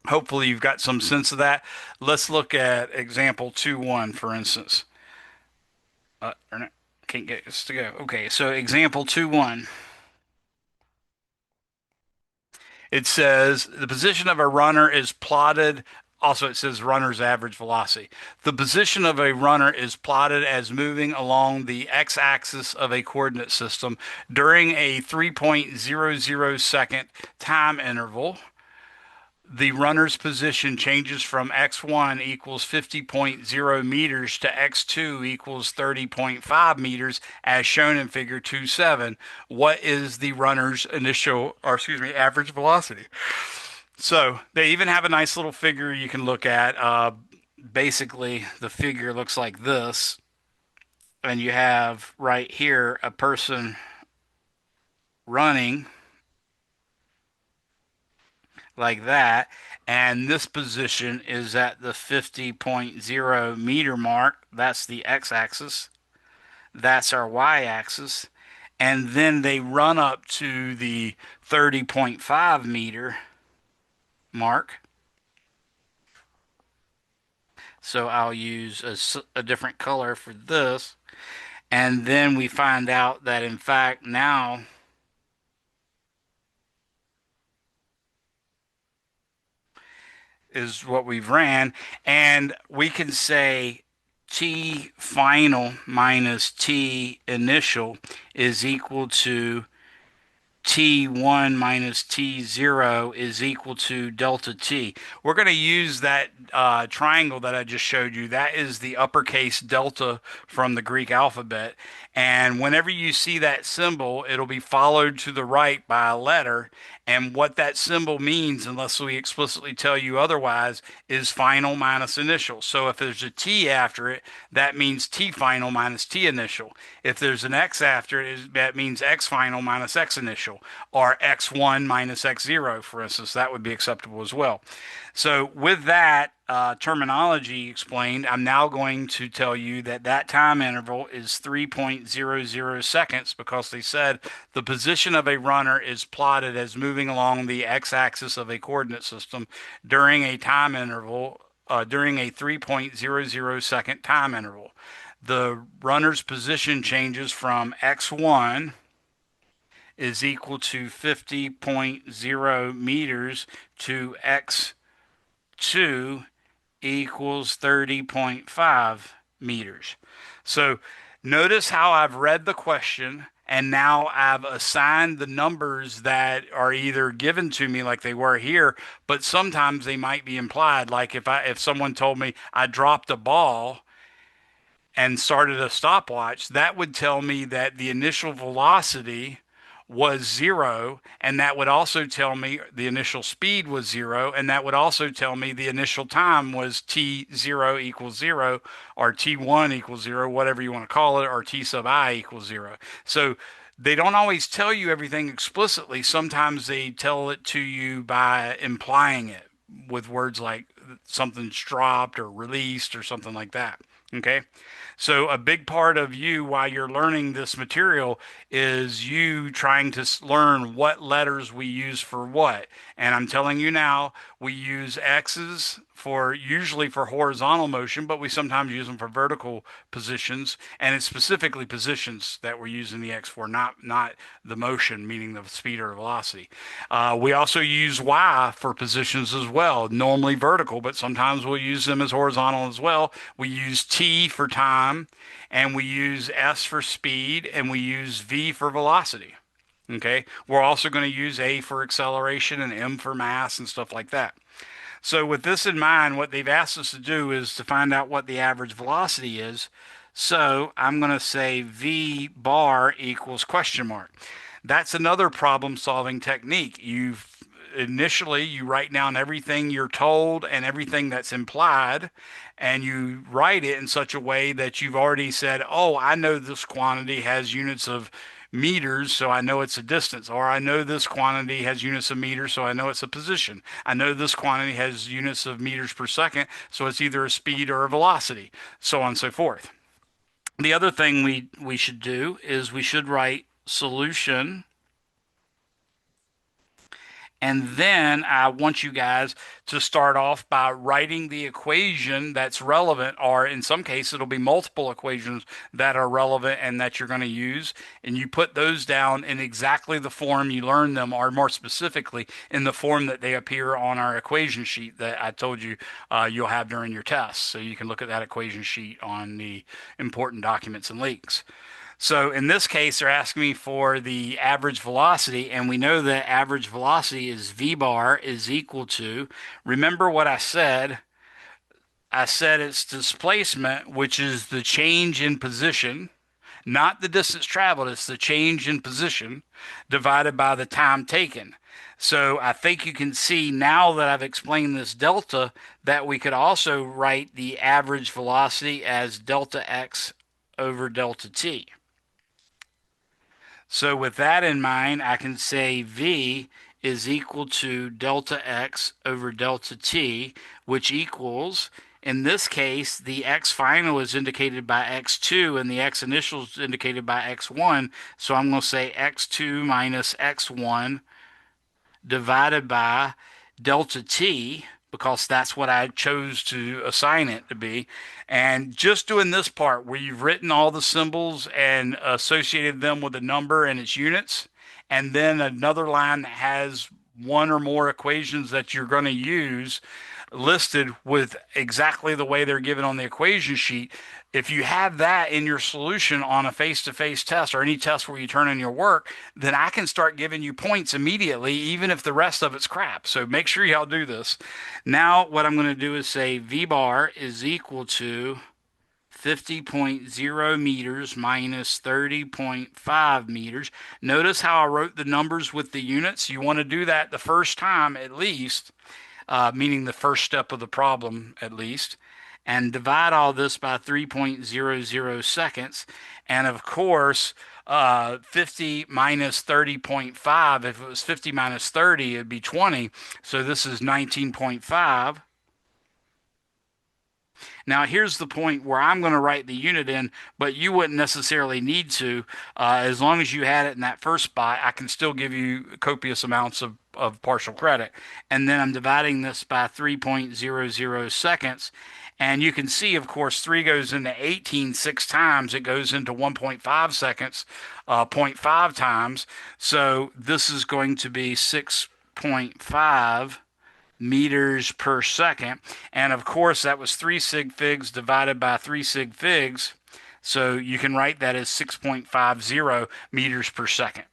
Hopefully you've got some sense of that. Let's look at example 2.1, for instance. Darn it, can't get this to go. Okay, so example 2.1. It says the position of a runner is plotted. Also, it says runner's average velocity. The position of a runner is plotted as moving along the x-axis of a coordinate system during a 3.00 second time interval. The runner's position changes from x1 equals 50.0 meters to x2 equals 30.5 meters as shown in figure 2.7. What is the runner's initial, or excuse me, average velocity? So they even have a nice little figure you can look at. Basically, the figure looks like this, and you have right here a person running like that. And this position is at the 50.0 meter mark. That's the x-axis. That's our y-axis. And then they run up to the 30.5 meter mark. So I'll use a different color for this. And then we find out that in fact now is what we've ran. And we can say T final minus T initial is equal to T1 minus T0 is equal to delta T. We're going to use that triangle that I just showed you. That is the uppercase delta from the Greek alphabet. And whenever you see that symbol, it'll be followed to the right by a letter. And what that symbol means, unless we explicitly tell you otherwise, is final minus initial. So if there's a T after it, that means T final minus T initial. If there's an X after it, that means X final minus X initial, or X1 minus X0, for instance. That would be acceptable as well. So with that terminology explained, I'm now going to tell you that that time interval is 3.00 seconds because they said the position of a runner is plotted as moving along the x-axis of a coordinate system during a time interval, during a 3.00 second time interval. The runner's position changes from x1 is equal to 50.0 meters to x2 equals 30.5 meters. So notice how I've read the question and now I've assigned the numbers that are either given to me like they were here, but sometimes they might be implied. Like if someone told me I dropped a ball and started a stopwatch, that would tell me that the initial velocity was 0, and that would also tell me the initial speed was 0, and that would also tell me the initial time was t0 equals 0, or t1 equals 0, whatever you want to call it, or t sub I equals 0. So they don't always tell you everything explicitly. Sometimes they tell it to you by implying it with words like something's dropped or released or something like that. Okay. So a big part of you while you're learning this material is you trying to learn what letters we use for what. And I'm telling you now, we use X's for usually for horizontal motion, but we sometimes use them for vertical positions. And it's specifically positions that we're using the X for, not the motion, meaning the speed or velocity. We also use Y for positions as well, normally vertical, but sometimes we'll use them as horizontal as well. We use T for time, and we use S for speed, and we use V for velocity. Okay, we're also going to use A for acceleration and M for mass and stuff like that. So with this in mind, what they've asked us to do is to find out what the average velocity is. So I'm going to say V bar equals question mark. That's another problem solving technique. Initially you write down everything you're told and everything that's implied, and you write it in such a way that you've already said, oh, I know this quantity has units of meters, so I know it's a distance. Or I know this quantity has units of meters, so I know it's a position. I know this quantity has units of meters per second, so it's either a speed or a velocity, so on and so forth. The other thing we should do is we should write solution, and then I want you guys to start off by writing the equation that's relevant, or in some cases, it'll be multiple equations that are relevant and that you're going to use. And you put those down in exactly the form you learned them, or more specifically, in the form that they appear on our equation sheet that I told you you'll have during your tests. So you can look at that equation sheet on the important documents and links. So in this case, they're asking me for the average velocity, and we know that average velocity is v bar is equal to, remember what I said? I said it's displacement, which is the change in position, not the distance traveled, it's the change in position divided by the time taken. So I think you can see now that I've explained this delta that we could also write the average velocity as delta x over delta t. So with that in mind, I can say V is equal to delta x over delta t, which equals, in this case, the x final is indicated by x2 and the x initial is indicated by x1. So I'm going to say x2 minus x1 divided by delta t, because that's what I chose to assign it to be. And just doing this part where you've written all the symbols and associated them with a number and its units, and then another line that has one or more equations that you're going to use listed with exactly the way they're given on the equation sheet. If you have that in your solution on a face-to-face test or any test where you turn in your work, then I can start giving you points immediately, even if the rest of it's crap. So make sure y'all do this. Now, what I'm going to do is say V bar is equal to 50.0 meters minus 30.5 meters. Notice how I wrote the numbers with the units. You want to do that the first time at least, meaning the first step of the problem at least, and divide all this by 3.00 seconds. And of course, 50 minus 30.5, if it was 50 minus 30, it'd be 20. So this is 19.5. Now, here's the point where I'm going to write the unit in, but you wouldn't necessarily need to. As long as you had it in that first spot, I can still give you copious amounts of partial credit. And then I'm dividing this by 3.00 seconds. And you can see, of course, 3 goes into 18 six times. It goes into 1.5 seconds, zero point 0.5 times. So this is going to be 6.5 meters per second. And of course, that was 3 sig figs divided by 3 sig figs. So you can write that as 6.50 meters per second.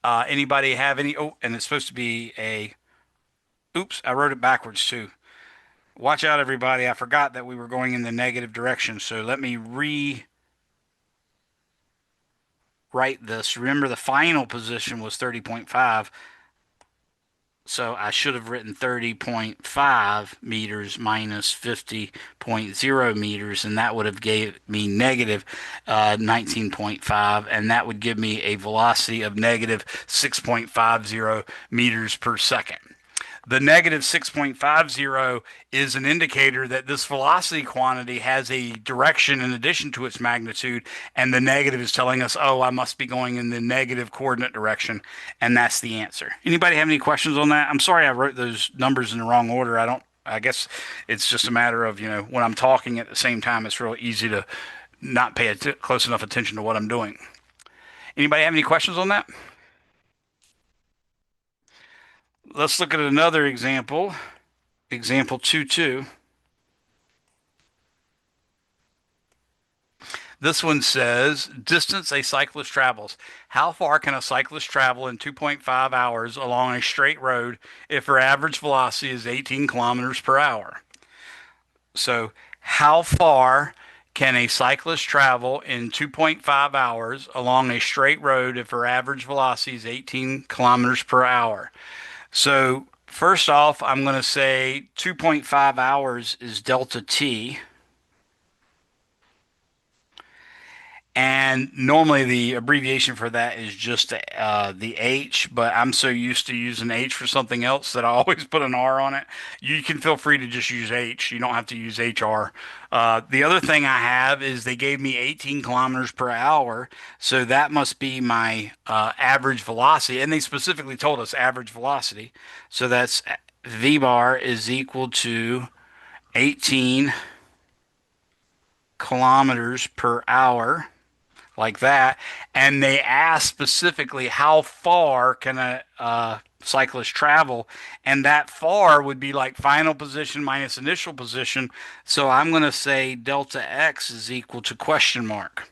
Anybody have any? Oh, and it's supposed to be a, oops, I wrote it backwards too. Watch out, everybody. I forgot that we were going in the negative direction. So let me rewrite this. Remember, the final position was 30.5. So I should have written 30.5 meters minus 50.0 meters, and that would have gave me negative 19.5, and that would give me a velocity of negative 6.50 meters per second. The negative 6.50 is an indicator that this velocity quantity has a direction in addition to its magnitude, and the negative is telling us, oh, I must be going in the negative coordinate direction, and that's the answer. Anybody have any questions on that? I'm sorry I wrote those numbers in the wrong order. I guess it's just a matter of, when I'm talking at the same time, it's real easy to not pay close enough attention to what I'm doing. Anybody have any questions on that? Let's look at another example. Example 2.2. This one says, distance a cyclist travels. How far can a cyclist travel in 2.5 hours along a straight road if her average velocity is 18 kilometers per hour? So, how far can a cyclist travel in 2.5 hours along a straight road if her average velocity is 18 kilometers per hour? So, first off, I'm going to say 2.5 hours is delta t. And normally the abbreviation for that is just the H, but I'm so used to using H for something else that I always put an R on it. You can feel free to just use H. You don't have to use HR. The other thing I have is they gave me 18 kilometers per hour, so that must be my average velocity. And they specifically told us average velocity. So that's V bar is equal to 18 kilometers per hour, like that. And they asked specifically how far can a cyclist travel, and that far would be like final position minus initial position. So I'm going to say delta x is equal to question mark.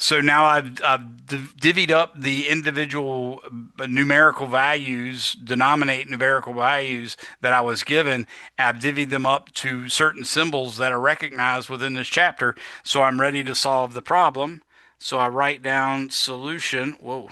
So now I've divvied up the individual numerical values, denominate numerical values that I was given. I've divvied them up to certain symbols that are recognized within this chapter. So I'm ready to solve the problem. So I write down solution. Whoa.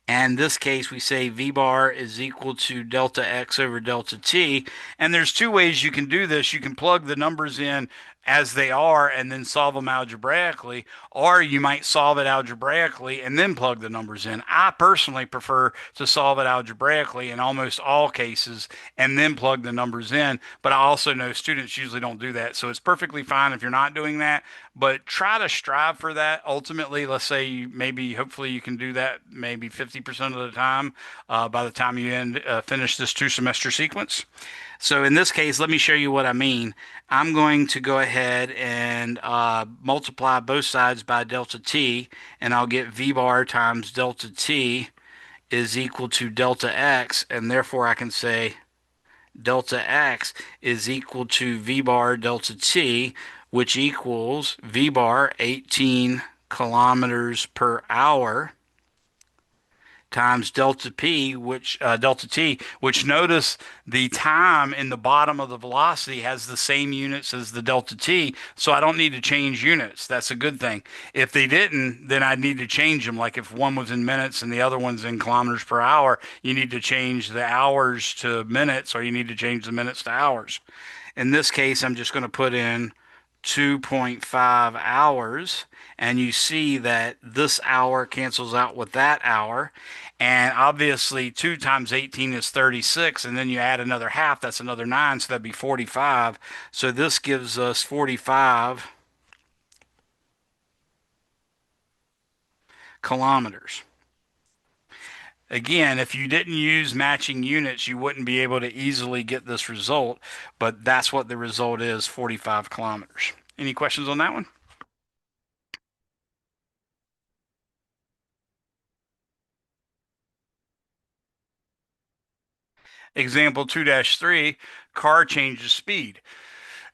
And in this case, we say V bar is equal to delta x over delta t. And there's two ways you can do this. You can plug the numbers in as they are and then solve them algebraically, or you might solve it algebraically and then plug the numbers in. I personally prefer to solve it algebraically in almost all cases and then plug the numbers in, but I also know students usually don't do that. So it's perfectly fine if you're not doing that, but try to strive for that. Ultimately, let's say maybe, hopefully, you can do that maybe 50% of the time by the time you finish this 2 semester sequence. So in this case, let me show you what I mean. I'm going to go ahead and multiply both sides by delta t, and I'll get v bar times delta t is equal to delta x, and therefore I can say delta x is equal to v bar delta t, which equals v bar 18 kilometers per hour times delta t, which notice the time in the bottom of the velocity has the same units as the delta t, so I don't need to change units. That's a good thing. If they didn't, then I'd need to change them. Like if one was in minutes and the other one's in kilometers per hour, you need to change the hours to minutes, or you need to change the minutes to hours. In this case, I'm just going to put in 2.5 hours, and you see that this hour cancels out with that hour. And obviously, 2 times 18 is 36, and then you add another half, that's another 9, so that'd be 45. So this gives us 45 kilometers. Again, if you didn't use matching units, you wouldn't be able to easily get this result, but that's what the result is, 45 kilometers. Any questions on that one? Example 2-3, car changes speed.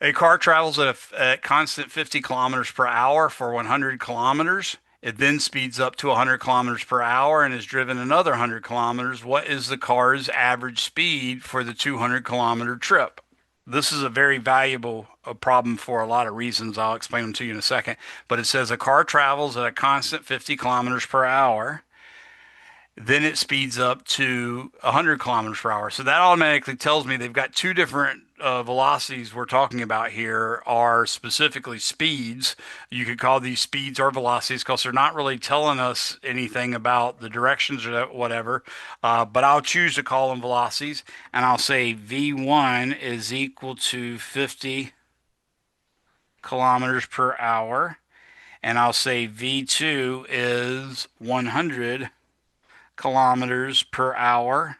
A car travels at constant 50 kilometers per hour for 100 kilometers. It then speeds up to 100 kilometers per hour and is driven another 100 kilometers. What is the car's average speed for the 200-kilometer trip? This is a very valuable problem for a lot of reasons. I'll explain them to you in a second. But it says a car travels at a constant 50 kilometers per hour. Then it speeds up to 100 kilometers per hour. So that automatically tells me they've got two different velocities we're talking about here are specifically speeds. You could call these speeds or velocities because they're not really telling us anything about the directions or whatever. But I'll choose to call them velocities, and I'll say V1 is equal to 50 kilometers per hour, and I'll say V2 is 100 kilometers per hour.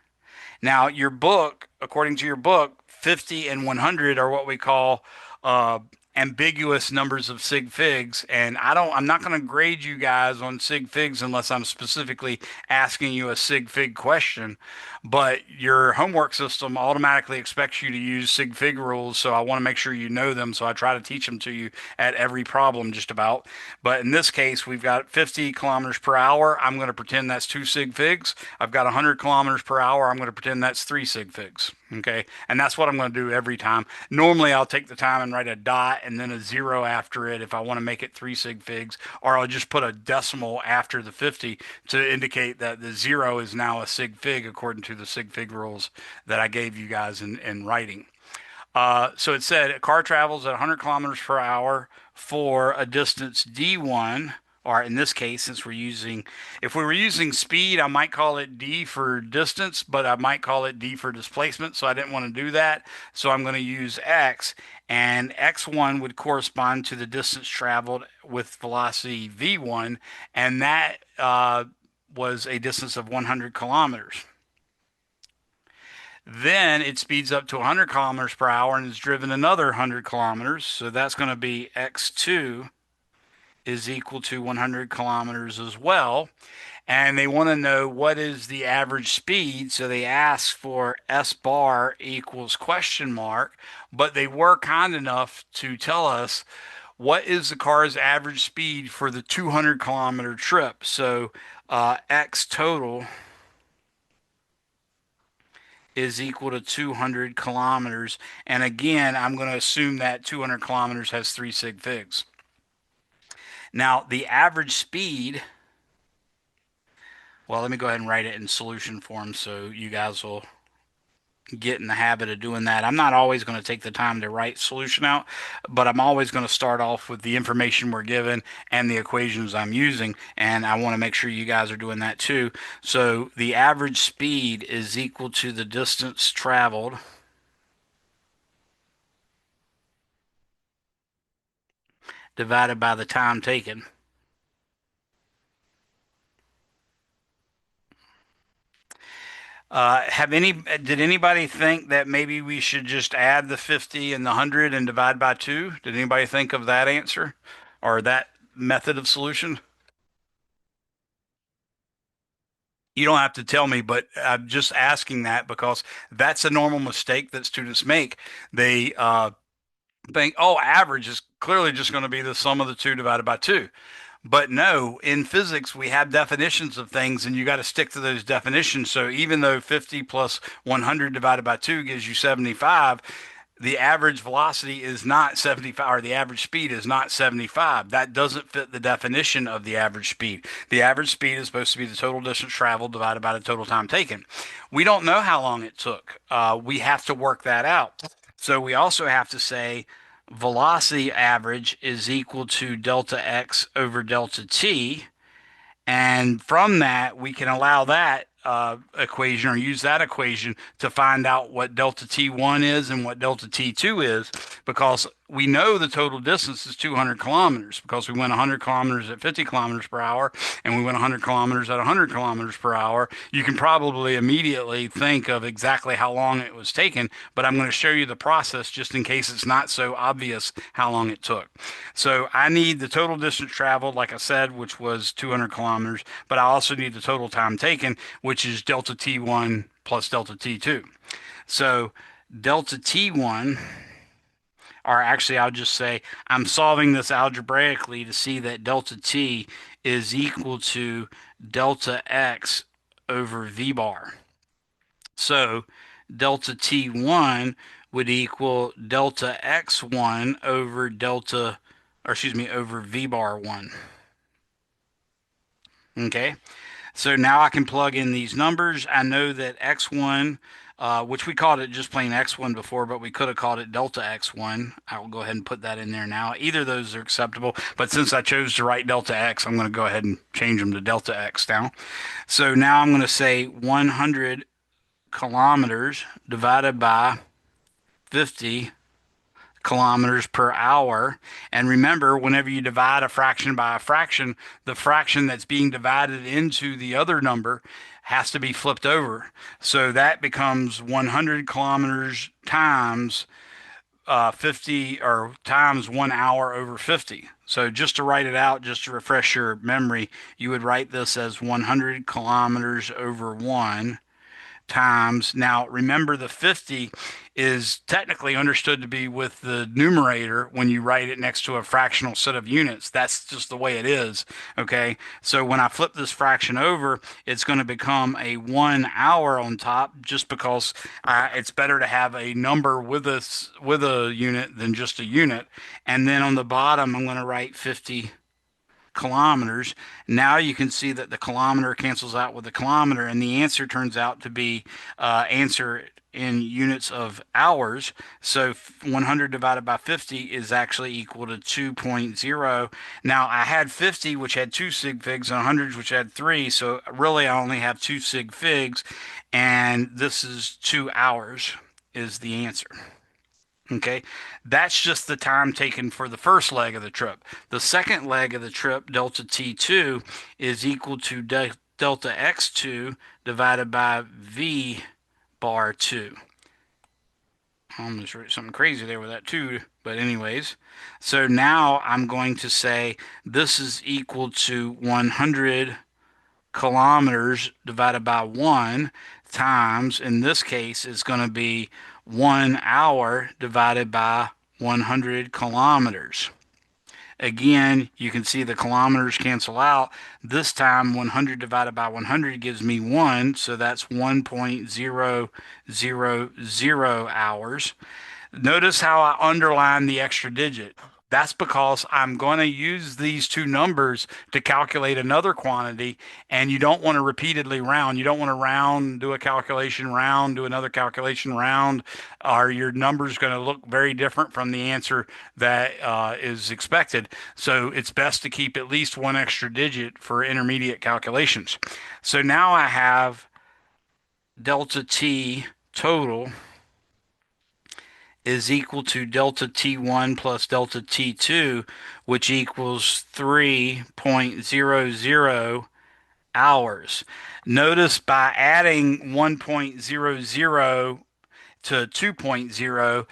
Now, your book, according to your book, 50 and 100 are what we call uh, ambiguous numbers of sig figs. And I'm not going to grade you guys on sig figs unless I'm specifically asking you a sig fig question. But your homework system automatically expects you to use sig fig rules. So I want to make sure you know them. So I try to teach them to you at every problem, just about. But in this case, we've got 50 kilometers per hour. I'm going to pretend that's 2 sig figs. I've got 100 kilometers per hour. I'm going to pretend that's 3 sig figs. Okay. And that's what I'm going to do every time. Normally, I'll take the time and write a dot and then a zero after it if I want to make it three sig figs, or I'll just put a decimal after the 50 to indicate that the zero is now a sig fig according to the sig fig rules that I gave you guys in writing. So it said a car travels at 100 kilometers per hour for a distance d1, or in this case, since we're using, if we were using speed, I might call it d for distance, but I might call it d for displacement. So I didn't want to do that. So I'm going to use x, and x1 would correspond to the distance traveled with velocity v1, and that was a distance of 100 kilometers. Then it speeds up to 100 kilometers per hour and is driven another 100 kilometers. So that's going to be x2 is equal to 100 kilometers as well. And they want to know what is the average speed. So they ask for S bar equals question mark, but they were kind enough to tell us what is the car's average speed for the 200-kilometer trip. So X total is equal to 200 kilometers. And again, I'm going to assume that 200 kilometers has three sig figs. Now, the average speed, well, let me go ahead and write it in solution form so you guys will get in the habit of doing that. I'm not always going to take the time to write solution out, but I'm always going to start off with the information we're given and the equations I'm using, and I want to make sure you guys are doing that too. So the average speed is equal to the distance traveled divided by the time taken. Did anybody think that maybe we should just add the 50 and the 100 and divide by 2? Did anybody think of that answer or that method of solution? You don't have to tell me, but I'm just asking that because that's a normal mistake that students make. They think, oh, average is clearly just going to be the sum of the two divided by two. But no, in physics, we have definitions of things and you got to stick to those definitions. So even though 50 plus 100 divided by 2 gives you 75, the average velocity is not 75, or the average speed is not 75. That doesn't fit the definition of the average speed. The average speed is supposed to be the total distance traveled divided by the total time taken. We don't know how long it took. We have to work that out. So we also have to say velocity average is equal to delta x over delta t. And from that, we can allow that equation or use that equation to find out what delta T1 is and what delta T2 is because we know the total distance is 200 kilometers because we went 100 kilometers at 50 kilometers per hour and we went 100 kilometers at 100 kilometers per hour. You can probably immediately think of exactly how long it was taken, but I'm going to show you the process just in case it's not so obvious how long it took. So I need the total distance traveled, like I said, which was 200 kilometers, but I also need the total time taken, which is delta T1 plus delta T2. So delta T1, or actually I'll just say I'm solving this algebraically to see that delta T is equal to delta X over V bar. So delta T1 would equal delta X1 over delta, or excuse me, over V bar 1. Okay. So now I can plug in these numbers. I know that X1, which we called it just plain X1 before, but we could have called it delta X1. I will go ahead and put that in there now. Either of those are acceptable, but since I chose to write delta X, I'm going to go ahead and change them to delta X now. So now I'm going to say 100 kilometers divided by 50 kilometers per hour. And remember, whenever you divide a fraction by a fraction, the fraction that's being divided into the other number has to be flipped over. So that becomes 100 kilometers times 50 or times 1 hour over 50. So just to write it out, just to refresh your memory, you would write this as 100 kilometers over 1 times. Now, remember the 50 is technically understood to be with the numerator when you write it next to a fractional set of units. That's just the way it is. Okay. So when I flip this fraction over, it's going to become a 1 hour on top just because it's better to have a number with a unit than just a unit. And then on the bottom, I'm going to write 50 kilometers. Now you can see that the kilometer cancels out with the kilometer, and the answer turns out to be answer in units of hours. So 100 divided by 50 is actually equal to 2.0. Now I had 50, which had two sig figs, and 100, which had three. So really, I only have two sig figs, and this is 2 hours is the answer. Okay, that's just the time taken for the first leg of the trip. The second leg of the trip, delta T2, is equal to delta X2 divided by V bar 2. I almost wrote something crazy there with that 2, but anyways. So now I'm going to say this is equal to 100 kilometers divided by 1 times, in this case, is going to be 1 hour divided by 100 kilometers. Again, you can see the kilometers cancel out. This time, 100 divided by 100 gives me 1, so that's 1.000 hours. Notice how I underline the extra digit. That's because I'm going to use these two numbers to calculate another quantity, and you don't want to repeatedly round. You don't want to round, do a calculation, round, do another calculation, round, or your number's going to look very different from the answer that is expected. So it's best to keep at least one extra digit for intermediate calculations. So now I have delta t total is equal to delta T1 plus delta T2, which equals 3.00 hours. Notice by adding 1.00 to 2.0,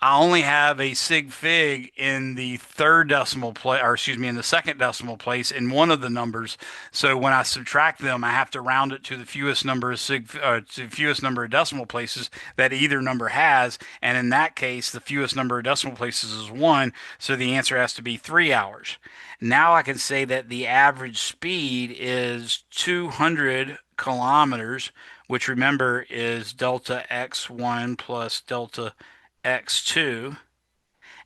I only have a sig fig in the third decimal place, or excuse me, in the second decimal place in one of the numbers. So when I subtract them, I have to round it to the fewest number of to the fewest number of decimal places that either number has. And in that case, the fewest number of decimal places is 1. So the answer has to be 3 hours. Now I can say that the average speed is 200 kilometers, which remember is delta x1 plus delta x2.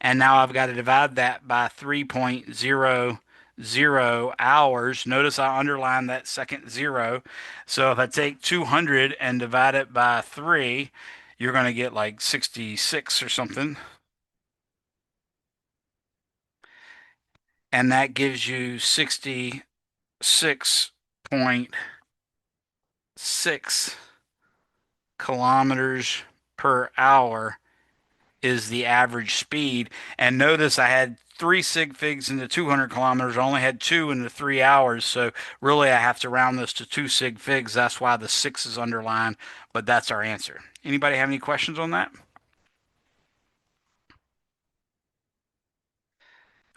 And now I've got to divide that by 3.00 hours. Notice I underline that second zero. So if I take 200 and divide it by 3, you're going to get like 66 or something. And that gives you 66.6 kilometers per hour is the average speed. And notice I had three sig figs in the 200 kilometers. I only had two in the 3 hours. So really, I have to round this to two sig figs. That's why the 6 is underlined, but that's our answer. Anybody have any questions on that?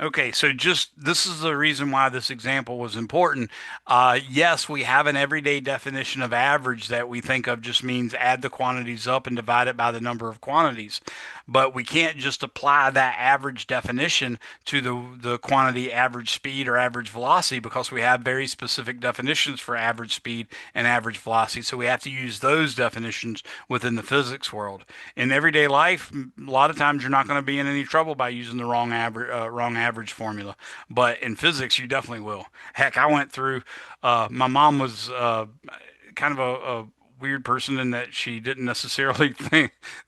Okay, so just this is the reason why this example was important. Yes, we have an everyday definition of average that we think of just means add the quantities up and divide it by the number of quantities. But we can't just apply that average definition to the quantity average speed or average velocity because we have very specific definitions for average speed and average velocity. So we have to use those definitions within the physics world. In everyday life, a lot of times you're not going to be in any trouble by using the wrong average formula. But in physics, you definitely will. Heck, I went through. My mom was kind of a weird person in that she didn't necessarily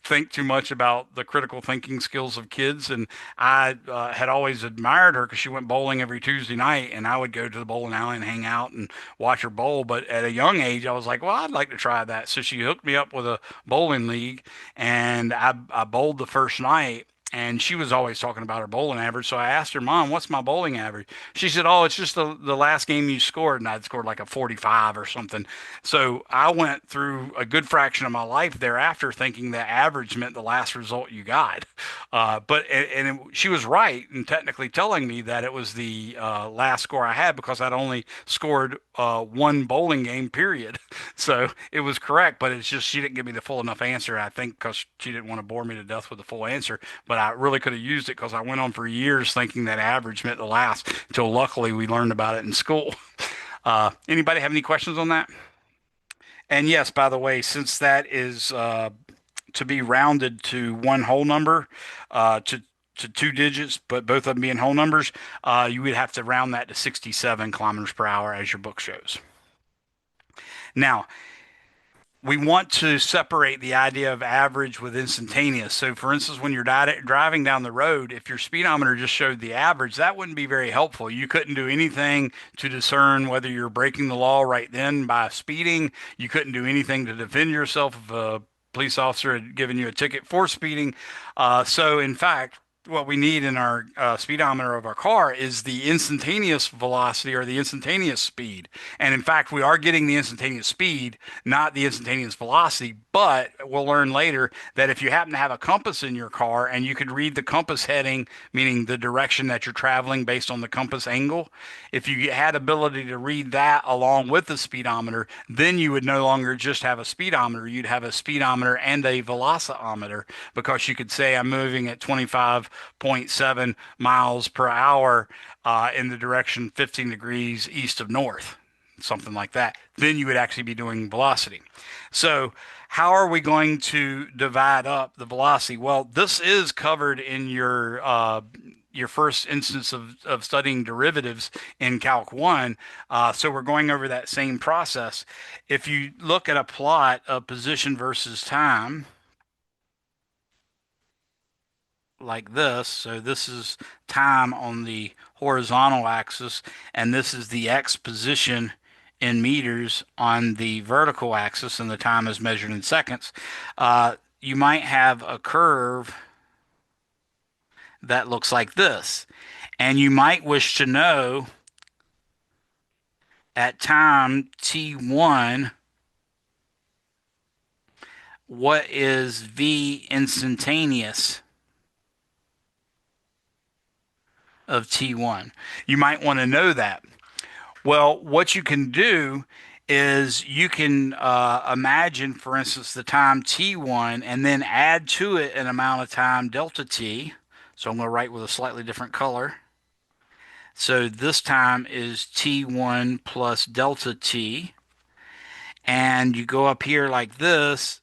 think too much about the critical thinking skills of kids. And I had always admired her because she went bowling every Tuesday night, and I would go to the bowling alley and hang out and watch her bowl. But at a young age, I was like, well, I'd like to try that. So she hooked me up with a bowling league, and I bowled the first night. And she was always talking about her bowling average. So I asked her, Mom, what's my bowling average? She said, Oh, it's just the last game you scored. And I'd scored like a 45 or something. So I went through a good fraction of my life thereafter thinking that average meant the last result you got. She was right in technically telling me that it was the last score I had because I'd only scored one bowling game, period. So it was correct, but it's just she didn't give me the full enough answer, I think, because she didn't want to bore me to death with the full answer. But I really could have used it because I went on for years thinking that average meant the last until luckily we learned about it in school. Anybody have any questions on that? And yes, by the way, since that is to be rounded to one whole number, to two digits, but both of them being whole numbers, you would have to round that to 67 kilometers per hour as your book shows. Now, we want to separate the idea of average with instantaneous. So, for instance, when you're driving down the road, if your speedometer just showed the average, that wouldn't be very helpful. You couldn't do anything to discern whether you're breaking the law right then by speeding. You couldn't do anything to defend yourself if a police officer had given you a ticket for speeding. In fact, what we need in our speedometer of our car is the instantaneous velocity or the instantaneous speed. And in fact, we are getting the instantaneous speed, not the instantaneous velocity. But we'll learn later that if you happen to have a compass in your car and you could read the compass heading, meaning the direction that you're traveling based on the compass angle, if you had ability to read that along with the speedometer, then you would no longer just have a speedometer. You'd have a speedometer and a velociometer because you could say I'm moving at 25.7 miles per hour in the direction 15 degrees east of north, something like that. Then you would actually be doing velocity. So, how are we going to divide up the velocity? Well, this is covered in your first instance of studying derivatives in Calc 1. So we're going over that same process. If you look at a plot of position versus time, like this. So this is time on the horizontal axis, and this is the x position in meters on the vertical axis, and the time is measured in seconds. You might have a curve that looks like this, and you might wish to know at time t1 what is v instantaneous of t1. You might want to know that. Well, what you can do is you can imagine, for instance, the time t1 and then add to it an amount of time delta t. So I'm going to write with a slightly different color. So this time is t1 plus delta t. And you go up here like this,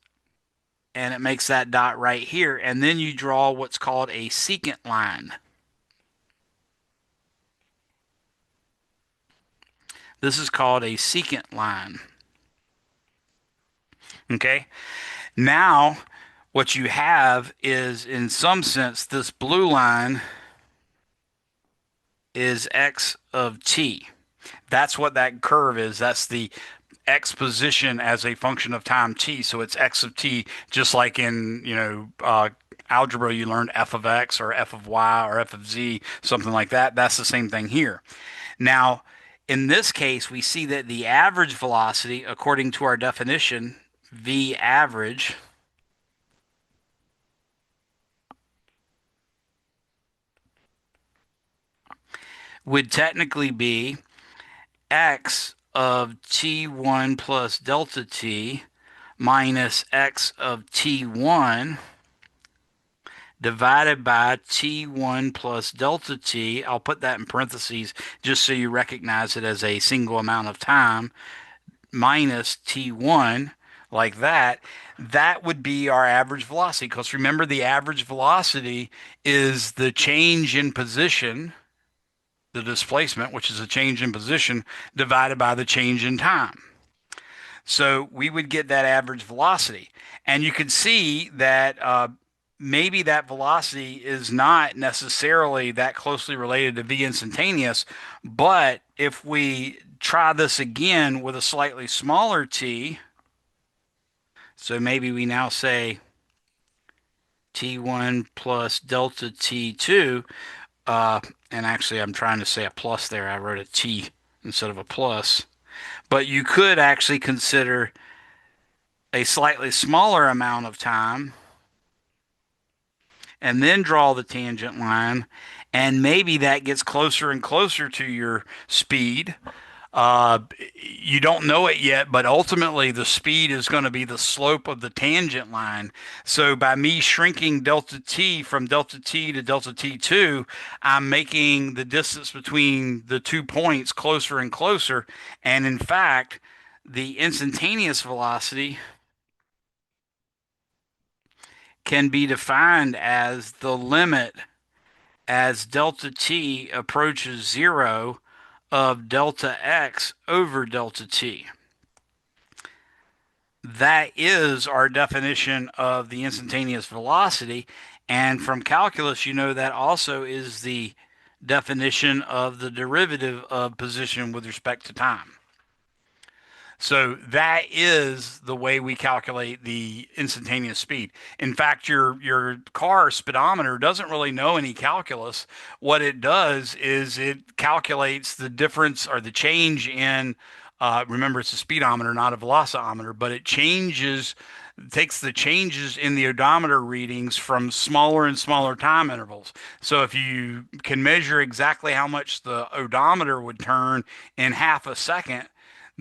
and it makes that dot right here. And then you draw what's called a secant line. This is called a secant line. Okay? Now, what you have is, in some sense, this blue line is x of t. That's what that curve is. That's the x position as a function of time t. So it's x of t, just like in, algebra, you learned f of x or f of y or f of z, something like that. That's the same thing here. Now, in this case, we see that the average velocity, according to our definition, v average, would technically be x of t1 plus delta t minus x of t1 divided by t1 plus delta t. I'll put that in parentheses just so you recognize it as a single amount of time, minus t1, like that. That would be our average velocity, because remember, the average velocity is the change in position, the displacement, which is a change in position, divided by the change in time. So we would get that average velocity. And you can see that maybe that velocity is not necessarily that closely related to v instantaneous, but if we try this again with a slightly smaller t, so maybe we now say T1 plus delta T2. Uh, and actually, I'm trying to say a plus there. I wrote a T instead of a plus. But you could actually consider a slightly smaller amount of time and then draw the tangent line. And maybe that gets closer and closer to your speed. Uh, you don't know it yet, but ultimately the speed is going to be the slope of the tangent line. So by me shrinking delta t from delta t to delta t2, I'm making the distance between the 2 points closer and closer. And in fact, the instantaneous velocity can be defined as the limit as delta t approaches zero of delta x over delta t. That is our definition of the instantaneous velocity. And from calculus, you know that also is the definition of the derivative of position with respect to time. So that is the way we calculate the instantaneous speed. In fact, your car speedometer doesn't really know any calculus. What it does is it calculates the difference or the change in remember it's a speedometer, not a velociometer, but it takes the changes in the odometer readings from smaller and smaller time intervals. So if you can measure exactly how much the odometer would turn in half a second,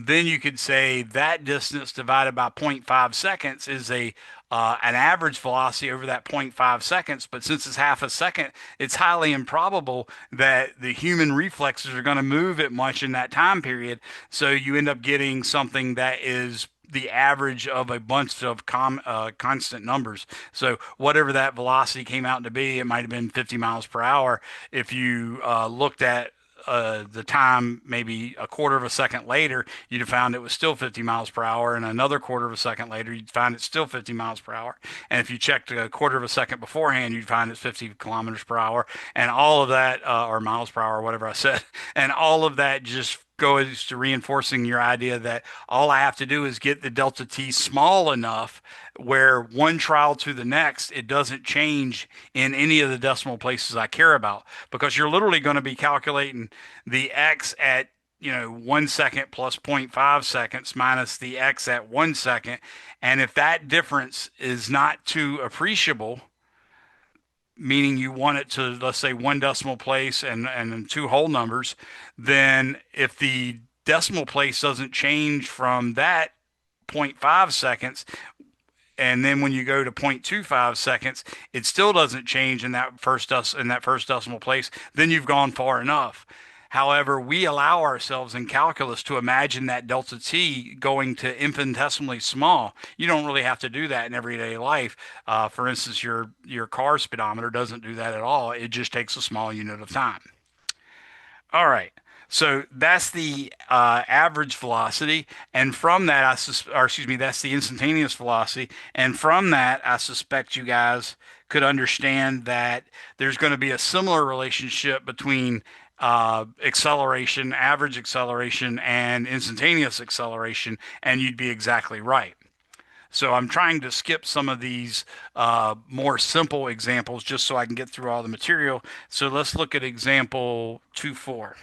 then you could say that distance divided by zero point 0.5 seconds is a an average velocity over that zero point 0.5 seconds. But since it's half a second, it's highly improbable that the human reflexes are going to move it much in that time period. So you end up getting something that is the average of a bunch of constant numbers. So whatever that velocity came out to be, it might have been 50 miles per hour. If you looked at the time maybe a quarter of a second later, you'd have found it was still 50 miles per hour, and another quarter of a second later, you'd find it's still 50 miles per hour. And if you checked a quarter of a second beforehand, you'd find it's 50 kilometers per hour, and all of that, or miles per hour, whatever I said, and all of that just goes to reinforcing your idea that all I have to do is get the delta t small enough where one trial to the next, it doesn't change in any of the decimal places I care about, because you're literally going to be calculating the x at 1 second plus zero point 0.5 seconds minus the x at 1 second. And if that difference is not too appreciable, meaning you want it to, let's say, one decimal place and two whole numbers, then if the decimal place doesn't change from that zero point 0.5 seconds, and then when you go to 0.25 seconds, it still doesn't change in that first decimal place, then you've gone far enough. However, we allow ourselves in calculus to imagine that delta t going to infinitesimally small. You don't really have to do that in everyday life. For instance, your car speedometer doesn't do that at all. It just takes a small unit of time. All right. So that's the average velocity, and from that, or excuse me, that's the instantaneous velocity, and from that, I suspect you guys could understand that there's going to be a similar relationship between acceleration, average acceleration, and instantaneous acceleration, and you'd be exactly right. So I'm trying to skip some of these more simple examples just so I can get through all the material. So let's look at example 2.4.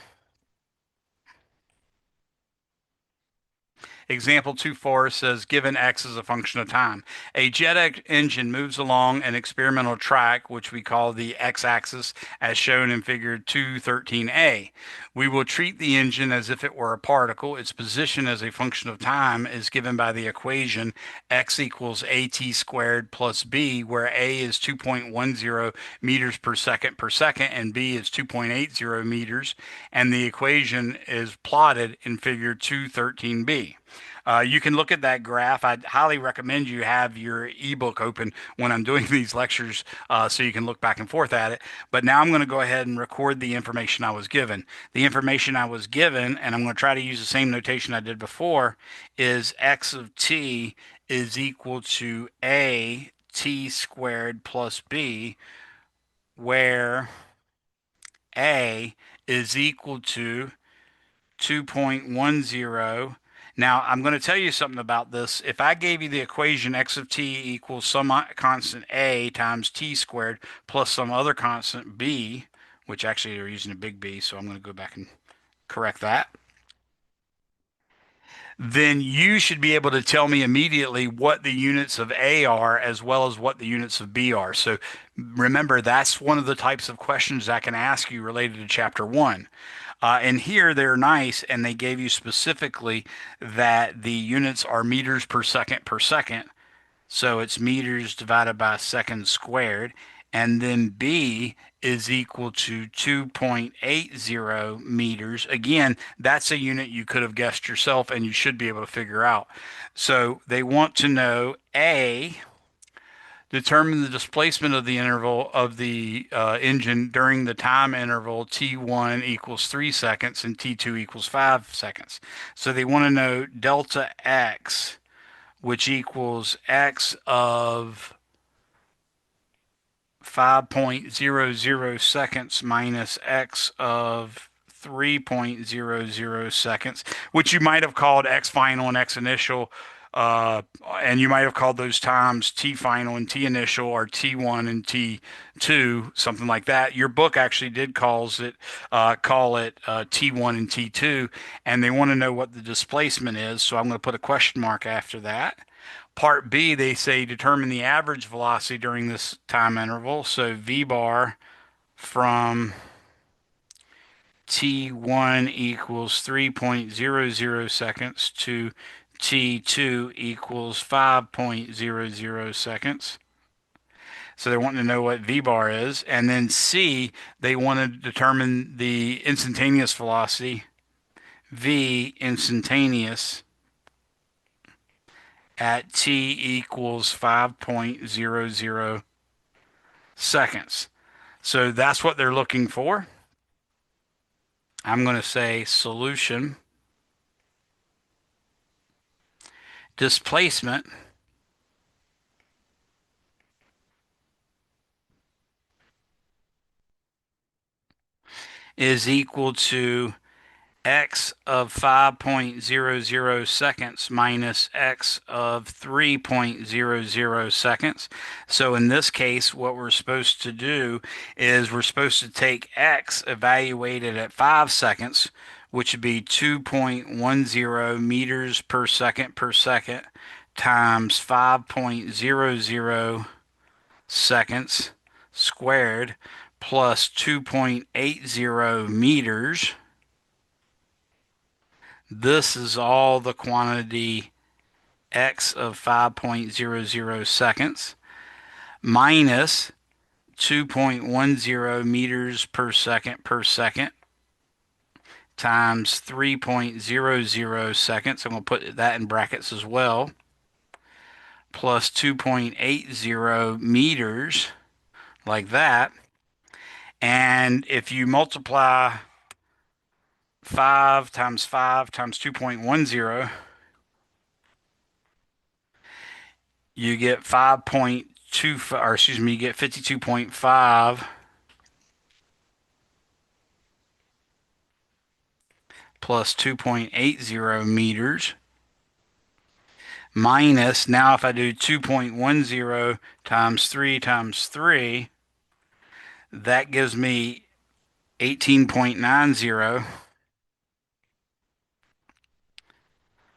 Example 2.4 says, given x is a function of time. A jet engine moves along an experimental track, which we call the x-axis, as shown in figure 2.13a. We will treat the engine as if it were a particle. Its position as a function of time is given by the equation x equals at squared plus b, where a is 2.10 meters per second and b is 2.80 meters, and the equation is plotted in figure 2.13b. You can look at that graph. I'd highly recommend you have your ebook open when I'm doing these lectures so you can look back and forth at it. But now I'm going to go ahead and record the information I was given. The information I was given, and I'm going to try to use the same notation I did before, is x of t is equal to a t squared plus b, where a is equal to 2.10. Now, I'm going to tell you something about this. If I gave you the equation x of t equals some constant a times t squared plus some other constant b, which actually they're using a big B, so I'm going to go back and correct that, then you should be able to tell me immediately what the units of A are as well as what the units of B are. So remember, that's one of the types of questions I can ask you related to chapter one. And here they're nice, and they gave you specifically that the units are meters per second per second. So it's meters divided by seconds squared. And then B is equal to 2.80 meters. Again, that's a unit you could have guessed yourself and you should be able to figure out. So they want to know A, determine the displacement of the interval of the engine during the time interval T1 equals 3 seconds and T2 equals 5 seconds. So they want to know delta X, which equals X of 5.00 seconds minus X of 3.00 seconds, which you might have called X final and X initial, and you might have called those times T final and T initial or T1 and T2, something like that. Your book actually did call it T1 and T2, and they want to know what the displacement is. So I'm going to put a question mark after that. Part B, they say determine the average velocity during this time interval. So V bar from T1 equals 3.00 seconds to T2 equals 5.00 seconds. So they're wanting to know what V bar is. And then C, they want to determine the instantaneous velocity, V instantaneous at T equals 5.00 seconds. So that's what they're looking for. I'm going to say solution displacement is equal to x of 5.00 seconds minus x of 3.00 seconds. So in this case, what we're supposed to do is we're supposed to take x evaluated at 5 seconds, which would be 2.10 meters per second times 5.00 seconds squared plus 2.80 meters. This is all the quantity x of 5.00 seconds minus 2.10 meters per second times 3.00 seconds. I'm going to put that in brackets as well. Plus 2.80 meters, like that. And if you multiply 5 times 2.10, you get 5.2, or excuse me, you get 52.5 plus 2.80 meters minus, now if I do 2.10 times 3, that gives me 18.90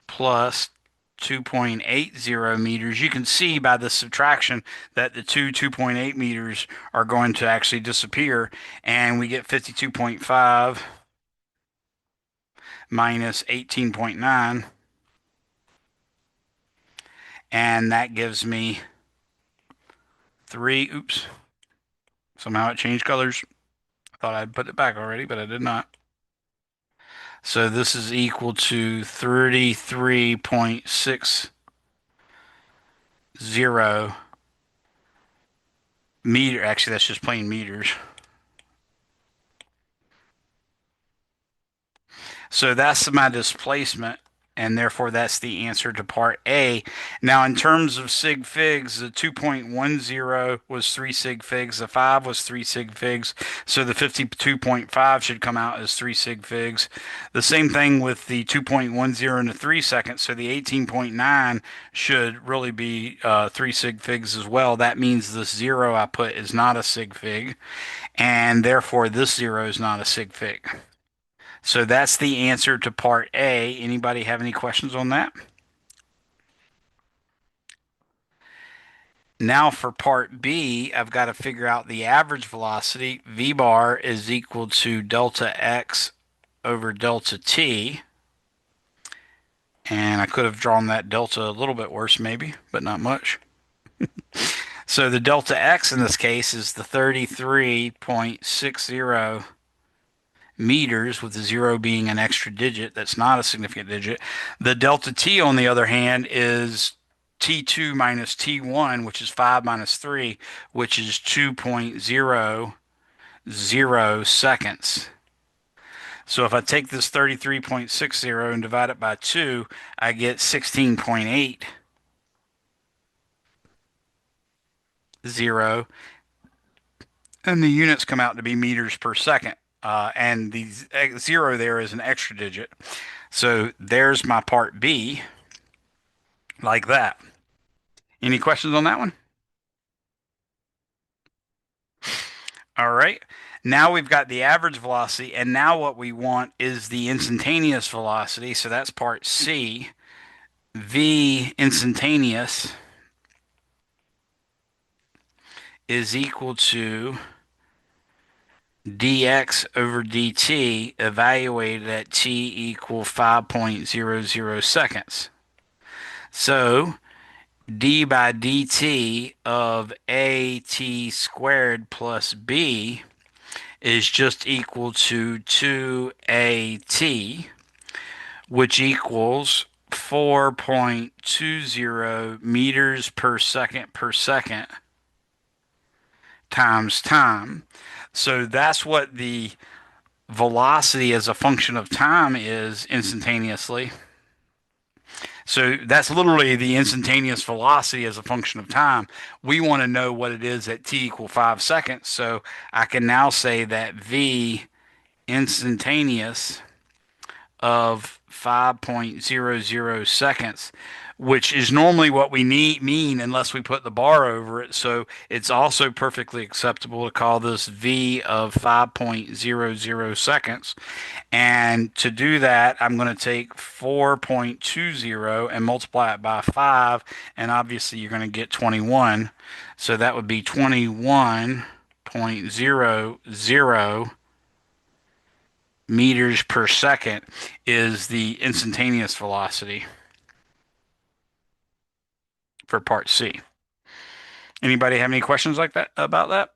plus 2.80 meters. You can see by the subtraction that the 2.8 meters are going to actually disappear, and we get 52.5 minus 18.9, and that gives me 3. Oops, somehow it changed colors. I thought I'd put it back already, but I did not. So this is equal to 33.60 meter. Actually, that's just plain meters. So that's my displacement. and therefore that's the answer to part A. Now, in terms of sig figs, the 2.10 was 3 sig figs, the 5 was 3 sig figs, so the 52.5 should come out as 3 sig figs. The same thing with the 2.10 and the 3 seconds, so the 18.9 should really be 3 sig figs as well. That means this 0 I put is not a sig fig, and therefore this 0 is not a sig fig. So that's the answer to part A. Anybody have any questions on that? Now for part B, I've got to figure out the average velocity. V bar is equal to delta x over delta t. And I could have drawn that delta a little bit worse maybe, but not much. So the delta x in this case is the 33.60 meters, with the 0 being an extra digit. That's not a significant digit. The delta t, on the other hand, is t2 minus t1, which is 5 minus 3, which is 2.00 seconds. So if I take this 33.60 and divide it by 2, I get 16.80, and the units come out to be meters per second. And the 0 there is an extra digit. So there's my part B, like that. Any questions on that one? All right. Now we've got the average velocity, and now what we want is the instantaneous velocity. So that's part C. V instantaneous is equal to dx over dt evaluated at t equal 5.00 seconds. So d by dt of at squared plus b is just equal to 2at, which equals 4.20 meters per second times time. So that's what the velocity as a function of time is instantaneously. So that's literally the instantaneous velocity as a function of time. We want to know what it is at t equal 5 seconds. So I can now say that v instantaneous of 5.00 seconds, which is normally what we mean unless we put the bar over it. So it's also perfectly acceptable to call this V of 5.00 seconds. And to do that, I'm going to take 4.20 and multiply it by 5, and obviously you're going to get 21. So that would be 21.00 meters per second is the instantaneous velocity for part C. Anybody have any questions like that about that?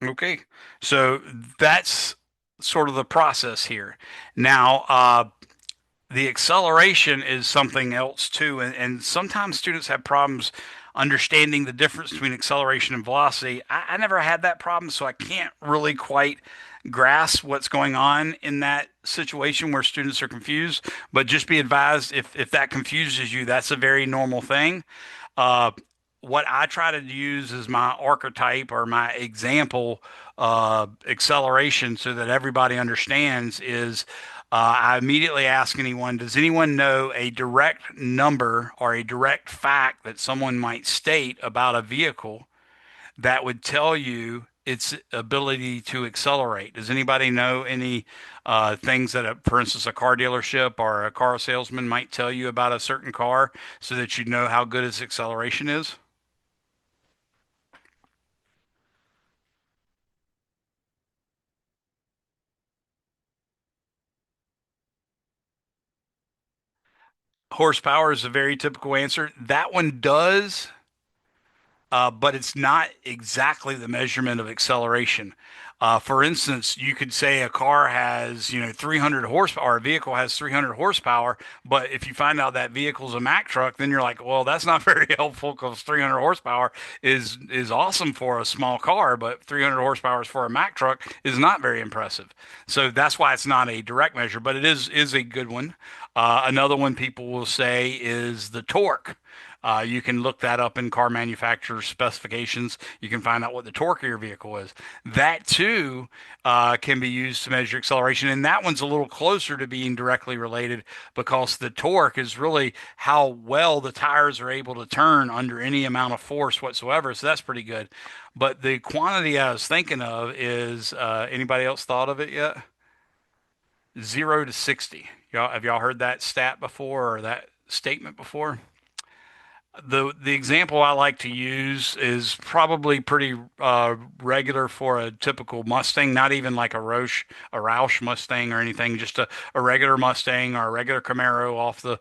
Okay, so that's sort of the process here. Now, the acceleration is something else too, and sometimes students have problems understanding the difference between acceleration and velocity. I never had that problem, so I can't really quite grasp what's going on in that situation where students are confused. But just be advised, if that confuses you, that's a very normal thing. Uh, what I try to use as my archetype or my example acceleration so that everybody understands is I immediately ask anyone, does anyone know a direct number or a direct fact that someone might state about a vehicle that would tell you its ability to accelerate? Does anybody know any things that, for instance, a car dealership or a car salesman might tell you about a certain car so that you know how good its acceleration is? Horsepower is a very typical answer. That one does, but it's not exactly the measurement of acceleration. For instance, you could say a car has, 300 horsepower, a vehicle has 300 horsepower, but if you find out that vehicle's a Mack truck, then you're like, well, that's not very helpful because 300 horsepower is awesome for a small car, but 300 horsepower for a Mack truck is not very impressive. So that's why it's not a direct measure, but it is a good one. Another one people will say is the torque. You can look that up in car manufacturers' specifications. You can find out what the torque of your vehicle is. That too can be used to measure acceleration, and that one's a little closer to being directly related because the torque is really how well the tires are able to turn under any amount of force whatsoever. So that's pretty good. But the quantity I was thinking of is anybody else thought of it yet? 0 to 60. Have y'all heard that stat before or that statement before? The example I like to use is probably pretty regular for a typical Mustang, not even like a Roush Mustang or anything, just a regular Mustang or a regular Camaro off the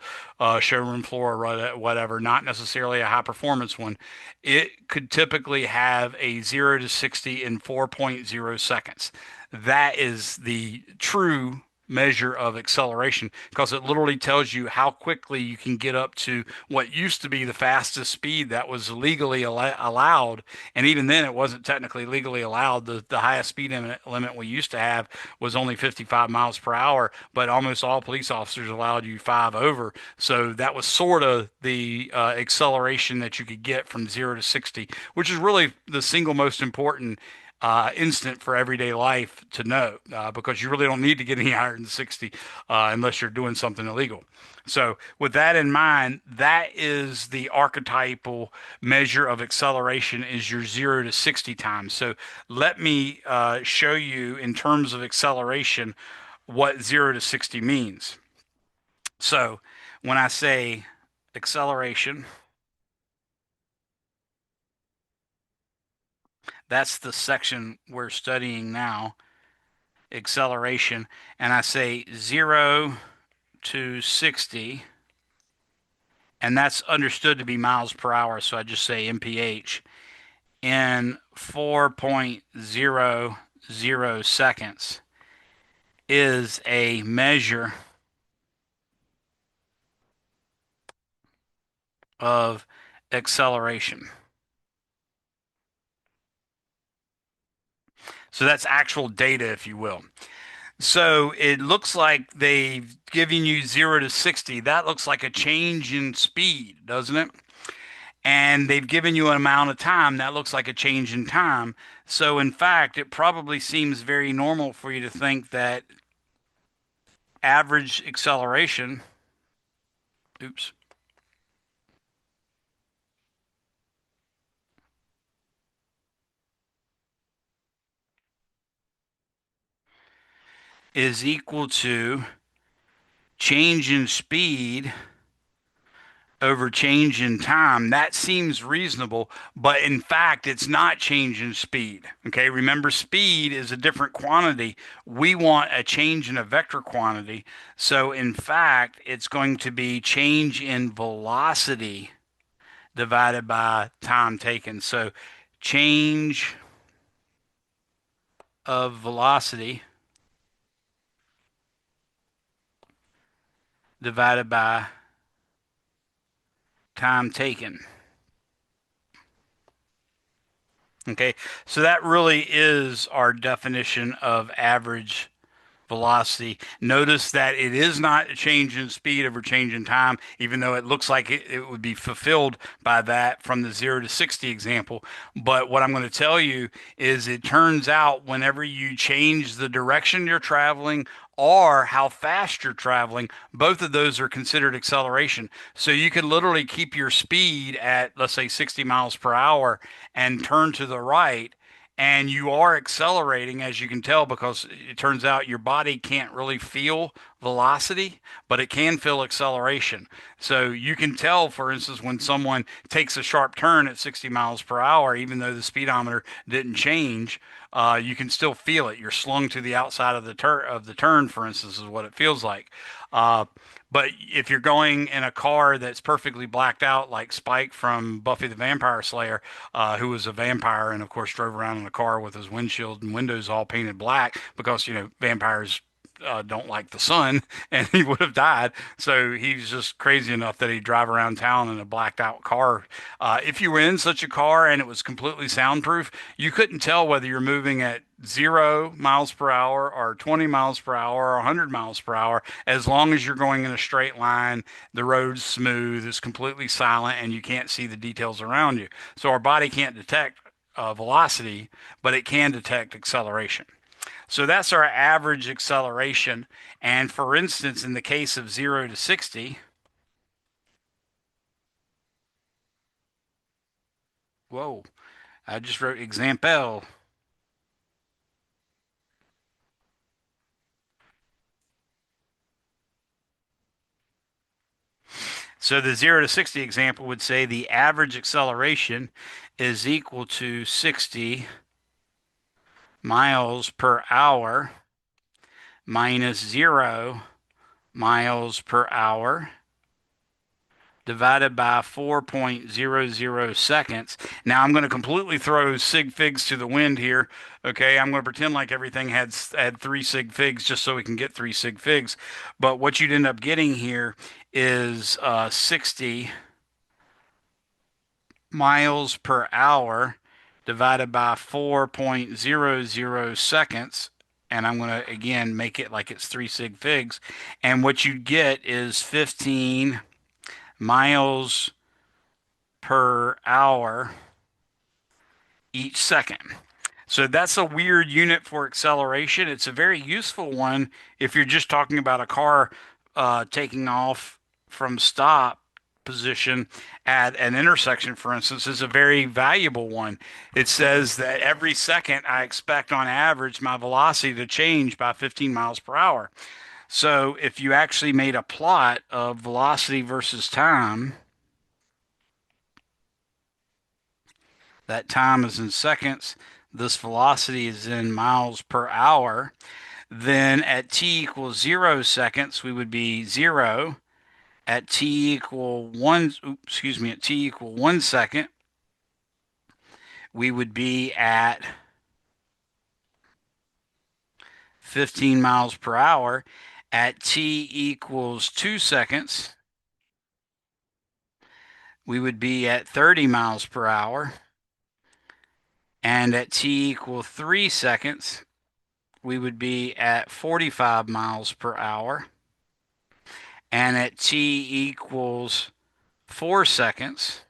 showroom floor or whatever, not necessarily a high performance one. It could typically have a 0 to 60 in 4.0 seconds. That is the true measure of acceleration because it literally tells you how quickly you can get up to what used to be the fastest speed that was legally allowed. And even then, it wasn't technically legally allowed. The highest speed limit we used to have was only 55 miles per hour, but almost all police officers allowed you five over. So that was sort of the acceleration that you could get from 0 to 60, which is really the single most important instant for everyday life to know because you really don't need to get any higher than 60 unless you're doing something illegal. So, with that in mind, that is the archetypal measure of acceleration is your 0 to 60 time. So, let me show you in terms of acceleration what 0 to 60 means. So, when I say acceleration, that's the section we're studying now, acceleration, and I say 0 to 60, and that's understood to be miles per hour, so I just say mph, in 4.00 seconds is a measure of acceleration. So that's actual data, if you will. So it looks like they've given you 0 to 60. That looks like a change in speed, doesn't it? And they've given you an amount of time that looks like a change in time. So, in fact, it probably seems very normal for you to think that average acceleration, oops, is equal to change in speed over change in time. That seems reasonable, but in fact, it's not change in speed. Okay, remember, speed is a different quantity. We want a change in a vector quantity. So, in fact, it's going to be change in velocity divided by time taken. So, change of velocity divided by time taken. Okay, so that really is our definition of average velocity. Notice that it is not a change in speed over change in time, even though it looks like it would be fulfilled by that from the 0 to 60 example. But what I'm going to tell you is it turns out whenever you change the direction you're traveling or how fast you're traveling, both of those are considered acceleration. So you can literally keep your speed at, let's say, 60 miles per hour and turn to the right, and you are accelerating, as you can tell, because it turns out your body can't really feel velocity, but it can feel acceleration. So you can tell, for instance, when someone takes a sharp turn at 60 miles per hour, even though the speedometer didn't change, you can still feel it. You're slung to the outside of the turn, for instance, is what it feels like. Uh, but if you're going in a car that's perfectly blacked out, like Spike from Buffy the Vampire Slayer, who was a vampire and of course drove around in a car with his windshield and windows all painted black because vampires don't like the sun, and he would have died. So he's just crazy enough that he'd drive around town in a blacked out car. If you were in such a car and it was completely soundproof, you couldn't tell whether you're moving at 0 miles per hour or 20 miles per hour or 100 miles per hour. As long as you're going in a straight line, the road's smooth, it's completely silent, and you can't see the details around you. So our body can't detect velocity, but it can detect acceleration. So that's our average acceleration. And for instance, in the case of 0 to 60, whoa, I just wrote example. So the 0 to 60 example would say the average acceleration is equal to 60 miles per hour minus 0 miles per hour divided by 4.00 seconds. Now I'm going to completely throw sig figs to the wind here. Okay, I'm going to pretend like everything had three sig figs just so we can get three sig figs. But what you'd end up getting here is 60 miles per hour divided by 4.00 seconds. And I'm going to again make it like it's three sig figs. And what you get is 15 miles per hour each second. So that's a weird unit for acceleration. It's a very useful one if you're just talking about a car taking off from stop position at an intersection, for instance, is a very valuable one. It says that every second I expect on average my velocity to change by 15 miles per hour. So if you actually made a plot of velocity versus time, that time is in seconds. This velocity is in miles per hour. Then at t equals 0 seconds, we would be 0. At t equal one, excuse me, at t equal 1 second, we would be at 15 miles per hour. At t equals 2 seconds, we would be at 30 miles per hour. And at t equal 3 seconds, we would be at 45 miles per hour. And at t equals 4 seconds,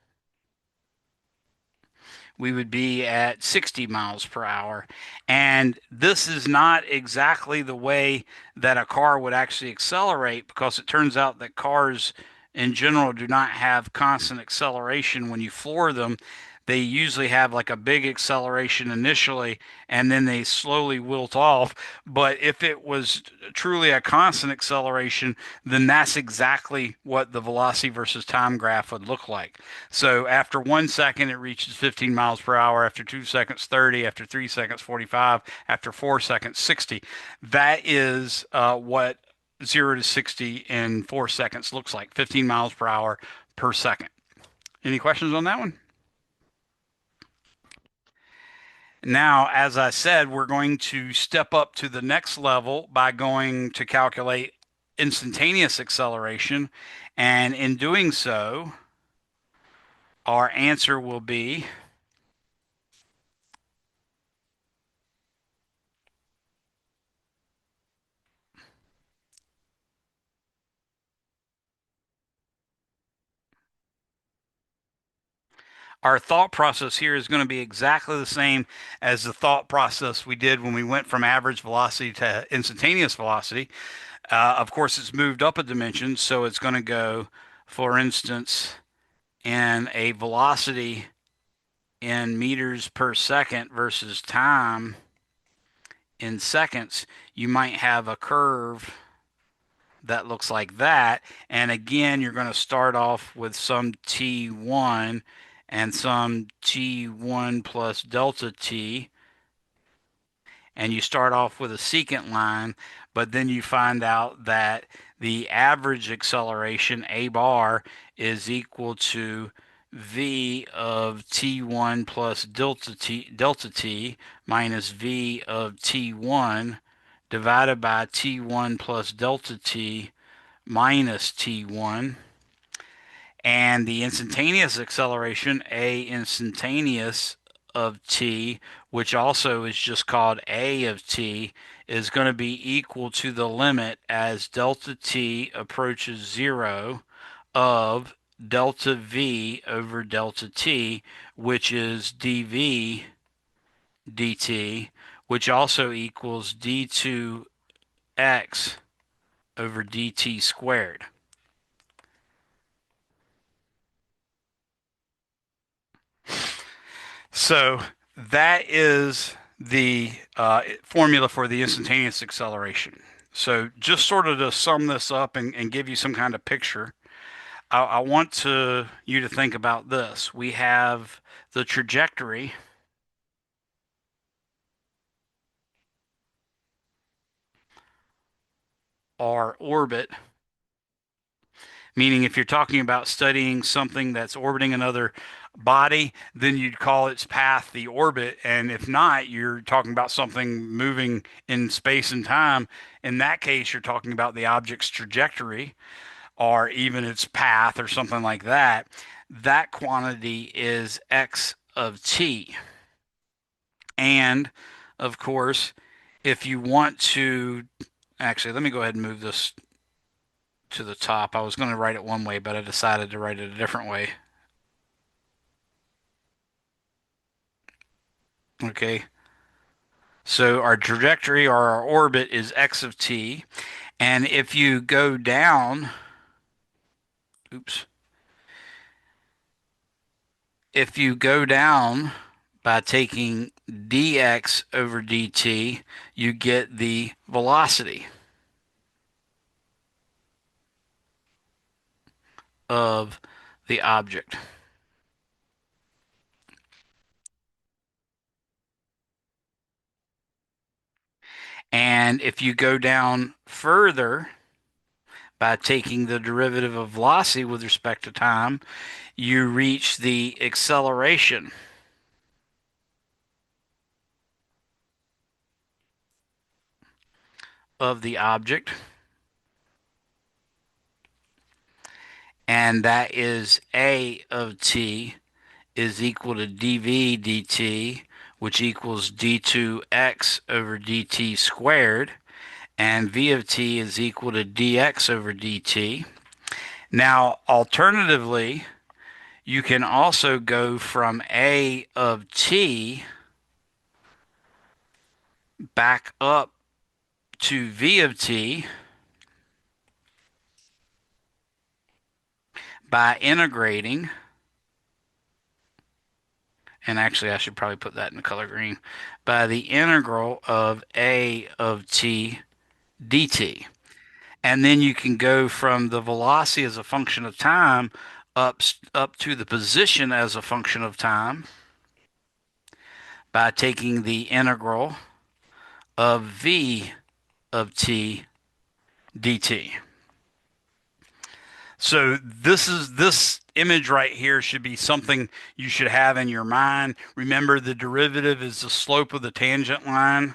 we would be at 60 miles per hour. And this is not exactly the way that a car would actually accelerate because it turns out that cars in general do not have constant acceleration when you floor them. They usually have like a big acceleration initially and then they slowly wilt off. But if it was truly a constant acceleration, then that's exactly what the velocity versus time graph would look like. So after 1 second, it reaches 15 miles per hour. After 2 seconds, 30. After 3 seconds, 45. After 4 seconds, 60. That is what 0 to 60 in 4 seconds looks like, 15 miles per hour per second. Any questions on that one? Now, as I said, we're going to step up to the next level by going to calculate instantaneous acceleration. And in doing so, our answer will be our thought process here is going to be exactly the same as the thought process we did when we went from average velocity to instantaneous velocity. Of course, it's moved up a dimension, so it's going to go, for instance, in a velocity in meters per second versus time in seconds, you might have a curve that looks like that. And again, you're going to start off with some t1 and some t1 plus delta t, and you start off with a secant line, but then you find out that the average acceleration, a bar, is equal to v of t1 plus delta t minus v of t1 divided by t1 plus delta t minus t1. And the instantaneous acceleration, a instantaneous of t, which also is just called a of t, is going to be equal to the limit as delta t approaches zero of delta v over delta t, which is dv dt, which also equals d2x over dt squared. So that is the formula for the instantaneous acceleration. So just sort of to sum this up and give you some kind of picture, I want you to think about this. We have the trajectory, our orbit, meaning if you're talking about studying something that's orbiting another body, then you'd call its path the orbit. And if not, you're talking about something moving in space and time. In that case, you're talking about the object's trajectory or even its path or something like that. That quantity is x of t. And of course, if you want to, actually, let me go ahead and move this to the top. I was going to write it one way, but I decided to write it a different way. Okay. So our trajectory or our orbit is x of t. And if you go down, oops, if you go down by taking dx over dt, you get the velocity of the object. And if you go down further by taking the derivative of velocity with respect to time, you reach the acceleration of the object, and that is a of t is equal to dv dt, which equals d2x over dt squared, and v of t is equal to dx over dt. Now, alternatively, you can also go from a of t back up to v of t by integrating, and actually I should probably put that in the color green, by the integral of a of t dt. And then you can go from the velocity as a function of time up to the position as a function of time by taking the integral of v of t dt. So this image right here should be something you should have in your mind. Remember, the derivative is the slope of the tangent line.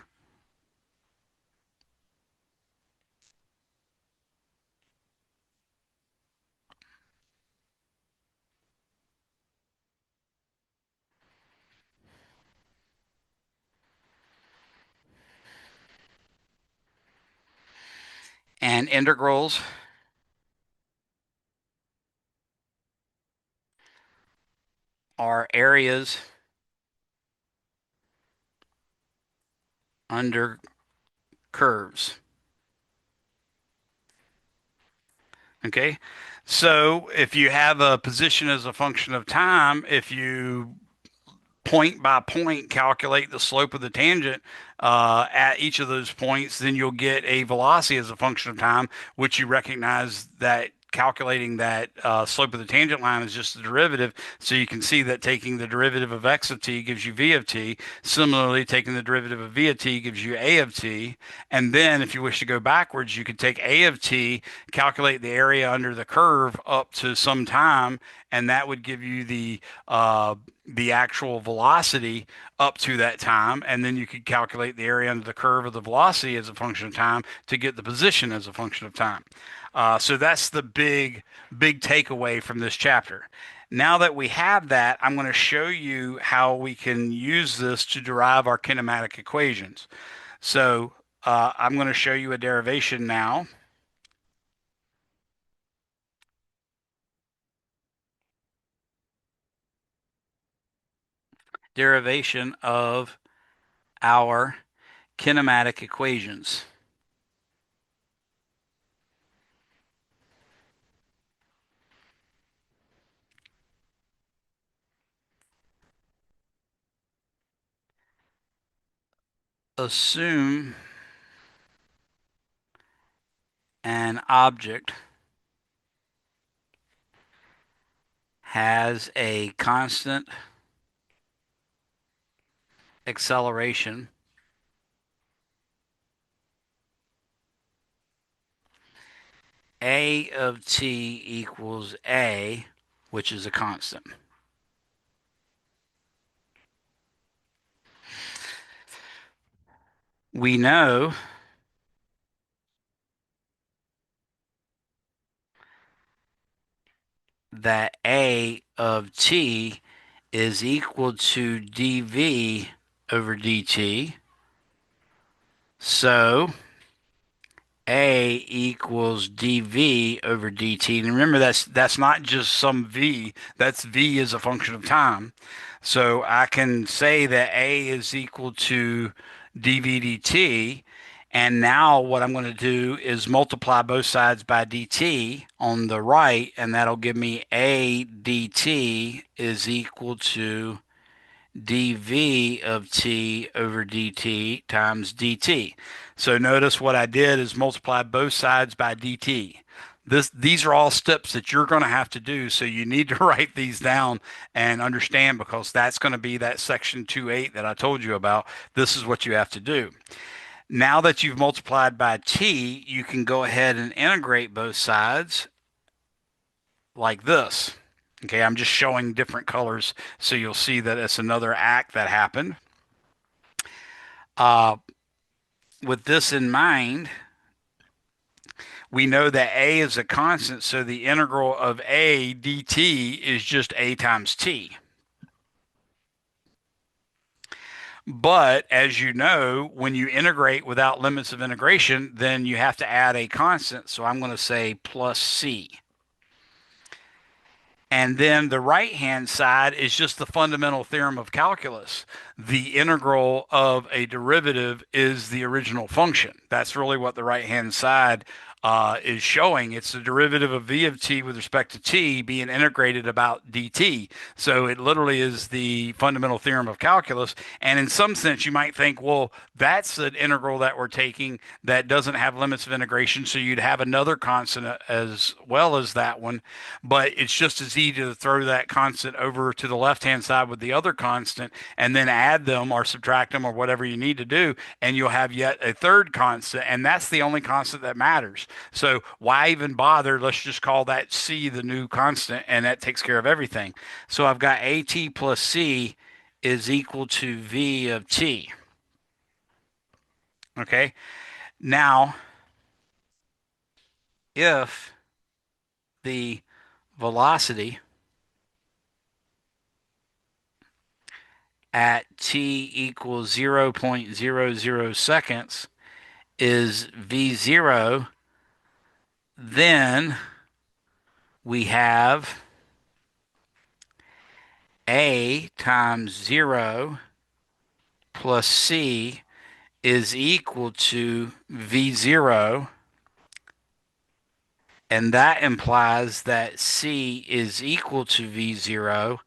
And integrals are areas under curves. Okay. So if you have a position as a function of time, if you point by point calculate the slope of the tangent at each of those points, then you'll get a velocity as a function of time, which you recognize that calculating that slope of the tangent line is just the derivative. So you can see that taking the derivative of x of t gives you v of t. Similarly, taking the derivative of v of t gives you a of t. And then if you wish to go backwards, you could take a of t, calculate the area under the curve up to some time, and that would give you the actual velocity up to that time, and then you could calculate the area under the curve of the velocity as a function of time to get the position as a function of time. So that's the big takeaway from this chapter. Now that we have that, I'm going to show you how we can use this to derive our kinematic equations. So I'm going to show you a derivation now. Derivation of our kinematic equations. Assume an object has a constant acceleration a of t equals a, which is a constant. We know that a of t is equal to dv over dt. So a equals dv over dt. And remember, that's not just some v. That's v as a function of time. So I can say that a is equal to dv dt. And now what I'm going to do is multiply both sides by dt on the right, and that'll give me a dt is equal to dv of t over dt times dt. So notice what I did is multiply both sides by dt. These are all steps that you're going to have to do, so you need to write these down and understand, because that's going to be that section 2.8 that I told you about. This is what you have to do. Now that you've multiplied by t, you can go ahead and integrate both sides like this. Okay, I'm just showing different colors so you'll see that it's another act that happened. Uh, with this in mind, we know that a is a constant, so the integral of a dt is just a times t. But as you know, when you integrate without limits of integration, then you have to add a constant. So I'm going to say plus c. And then the right-hand side is just the fundamental theorem of calculus. The integral of a derivative is the original function. That's really what the right-hand side is showing. It's the derivative of v of t with respect to t being integrated about dt. So it literally is the fundamental theorem of calculus. And in some sense, you might think, well, that's an integral that we're taking that doesn't have limits of integration. So you'd have another constant as well as that one. But it's just as easy to throw that constant over to the left-hand side with the other constant and then add them or subtract them or whatever you need to do. And you'll have yet a third constant. And that's the only constant that matters. So why even bother? Let's just call that c the new constant, and that takes care of everything. So I've got at plus c is equal to v of t. Okay. Now, if the velocity at t equals 0.00 seconds is v0, then we have a times 0 plus c is equal to v0, and that implies that c is equal to v0,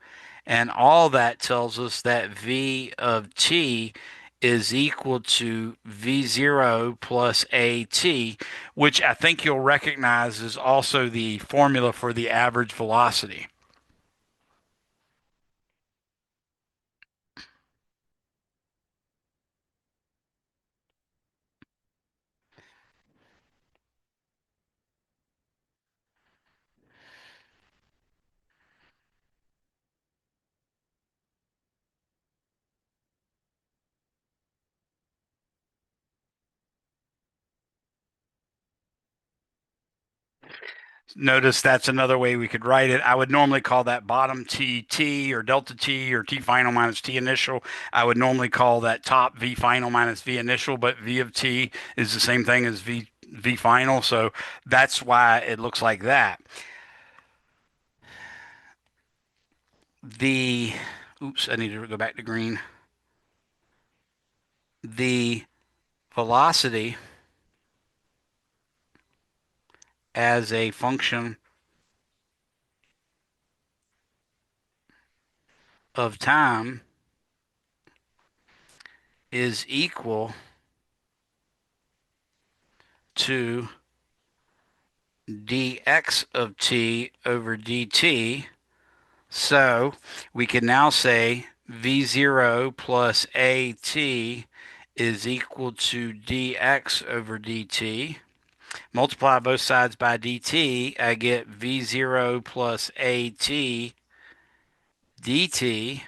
And all that tells us that v of t is equal to v0 plus at, which I think you'll recognize is also the formula for the average velocity. Notice that's another way we could write it. I would normally call that bottom T T or delta T or T final minus T initial. I would normally call that top V final minus V initial, but V of T is the same thing as V final. So that's why it looks like that. The, oops, I need to go back to green. The velocity as a function of time is equal to dx of t over dt. So we can now say v0 plus at is equal to dx over dt. Multiply both sides by dt, I get v0 plus at dt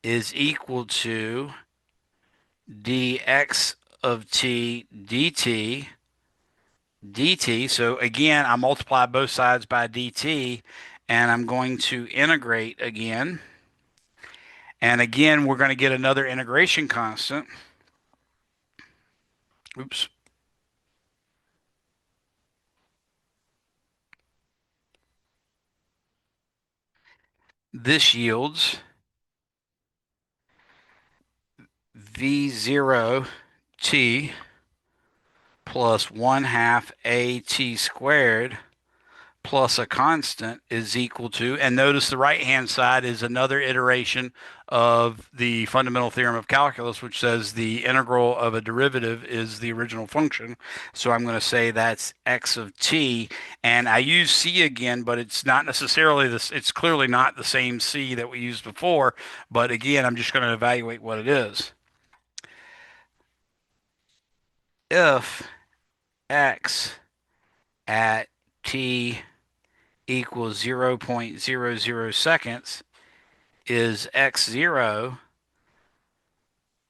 is equal to dx of t dt. So again, I multiply both sides by dt, and I'm going to integrate again. And again, we're going to get another integration constant. Oops. This yields v0 t plus 1 half at squared plus a constant is equal to, and notice the right-hand side is another iteration of the fundamental theorem of calculus, which says the integral of a derivative is the original function. So I'm going to say that's x of t, and I use c again, but it's not necessarily this. It's clearly not the same c that we used before, but again, I'm just going to evaluate what it is. If x at t equals 0.00 seconds is x0,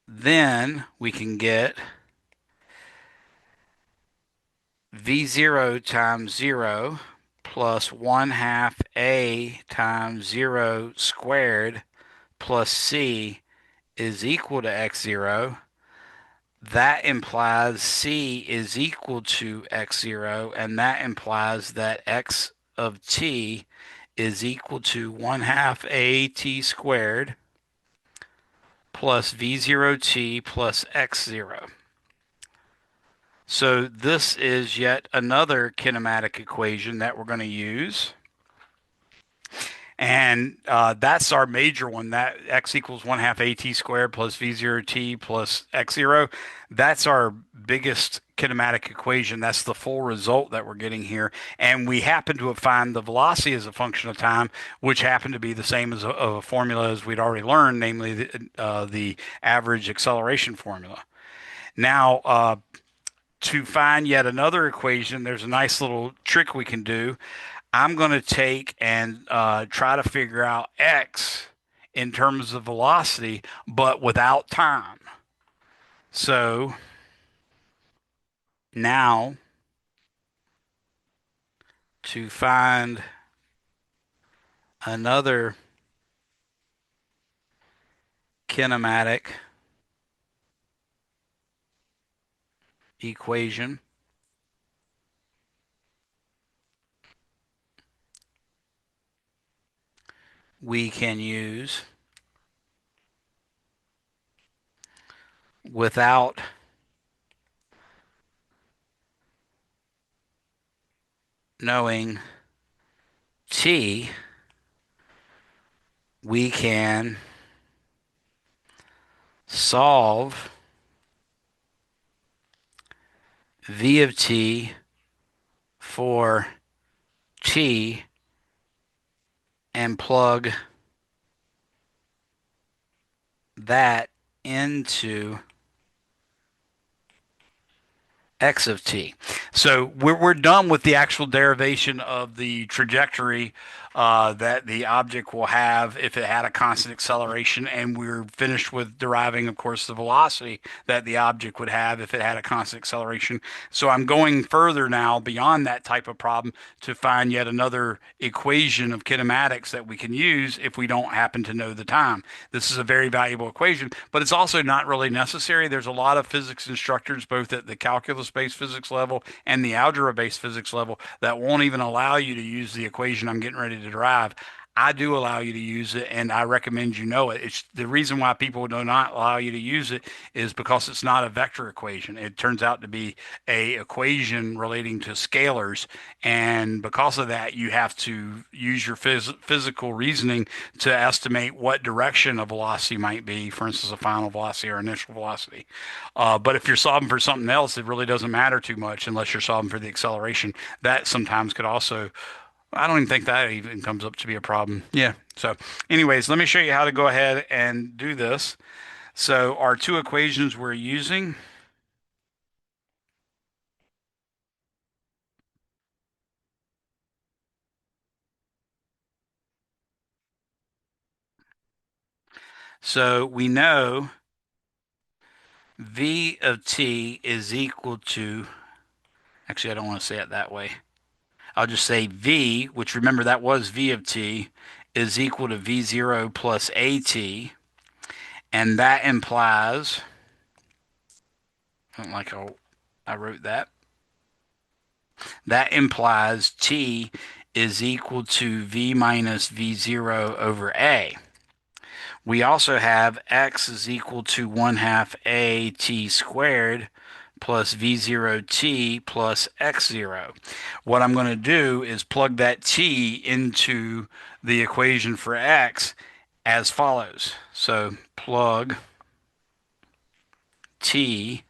then we can get v0 times 0 plus 1 half a times 0 squared plus c is equal to x0. That implies c is equal to x0, and that implies that x of t is equal to 1 half a t squared plus v0t plus x0. So this is yet another kinematic equation that we're going to use. And that's our major one. That x equals 1 half at squared plus v0t plus x0. That's our biggest kinematic equation. That's the full result that we're getting here. And we happen to have found the velocity as a function of time, which happened to be the same as a formula as we'd already learned, namely the average acceleration formula. Now, to find yet another equation, there's a nice little trick we can do. I'm going to take and try to figure out x in terms of velocity, but without time. So now to find another kinematic equation, we can use without knowing t we can solve v of t for t and plug that into x of t. So we're done with the actual derivation of the trajectory that the object will have if it had a constant acceleration, and we're finished with deriving, of course, the velocity that the object would have if it had a constant acceleration. So I'm going further now beyond that type of problem to find yet another equation of kinematics that we can use if we don't happen to know the time. This is a very valuable equation, but it's also not really necessary. There's a lot of physics instructors, both at the calculus-based physics level and the algebra-based physics level, that won't even allow you to use the equation I'm getting ready to derive. I do allow you to use it, and I recommend you know it. It's the reason why people do not allow you to use it is because it's not a vector equation. It turns out to be a equation relating to scalars, and because of that, you have to use your physical reasoning to estimate what direction a velocity might be, for instance, a final velocity or initial velocity. But if you're solving for something else, it really doesn't matter too much unless you're solving for the acceleration. That sometimes could also, I don't even think that even comes up to be a problem. Yeah. So, anyways, let me show you how to go ahead and do this. So, our two equations we're using. So, we know v of t is equal to, actually, I don't want to say it that way. I'll just say v, which remember that was v of t, is equal to v0 plus at. And that implies, I don't like how I wrote that. That implies t is equal to v minus v0 over a. We also have x is equal to 1 half a t squared plus v0t plus x0. What I'm going to do is plug that t into the equation for x as follows. So plug t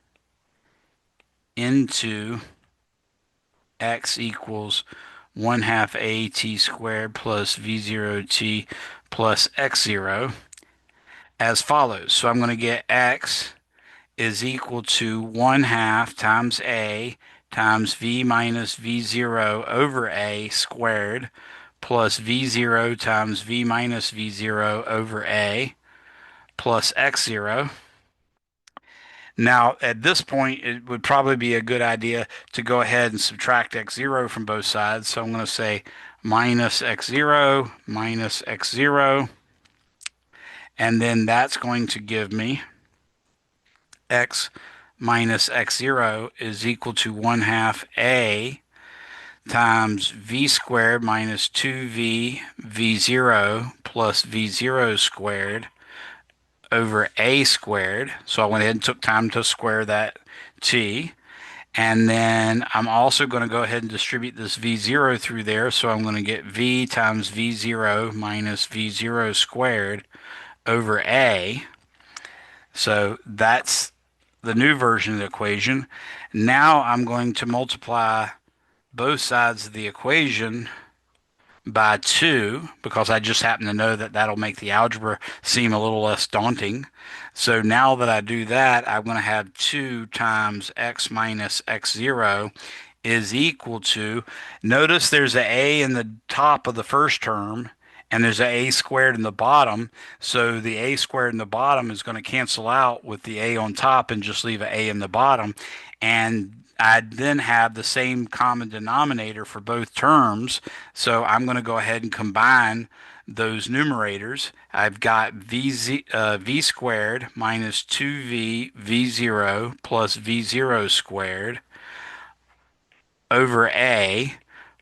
into x equals 1 half a t squared plus v0t plus x0 as follows. So I'm going to get x is equal to 1 half times a times v minus v0 over a squared plus v0 times v minus v0 over a plus x0. Now, at this point, it would probably be a good idea to go ahead and subtract x0 from both sides. So I'm going to say minus x0 minus x0, and then that's going to give me x minus x0 is equal to 1 half a times v squared minus 2v v0 plus v0 squared over a squared. So I went ahead and took time to square that t. And then I'm also going to go ahead and distribute this v0 through there. So I'm going to get v times v0 minus v0 squared over a. So that's the new version of the equation. Now I'm going to multiply both sides of the equation by 2 because I just happen to know that that'll make the algebra seem a little less daunting. So now that I do that, I'm going to have 2 times x minus x0 is equal to, notice there's an a in the top of the first term and there's an a squared in the bottom. So the a squared in the bottom is going to cancel out with the a on top and just leave an a in the bottom. And I then have the same common denominator for both terms. So I'm going to go ahead and combine those numerators. I've got v squared minus 2v v0 plus v0 squared over a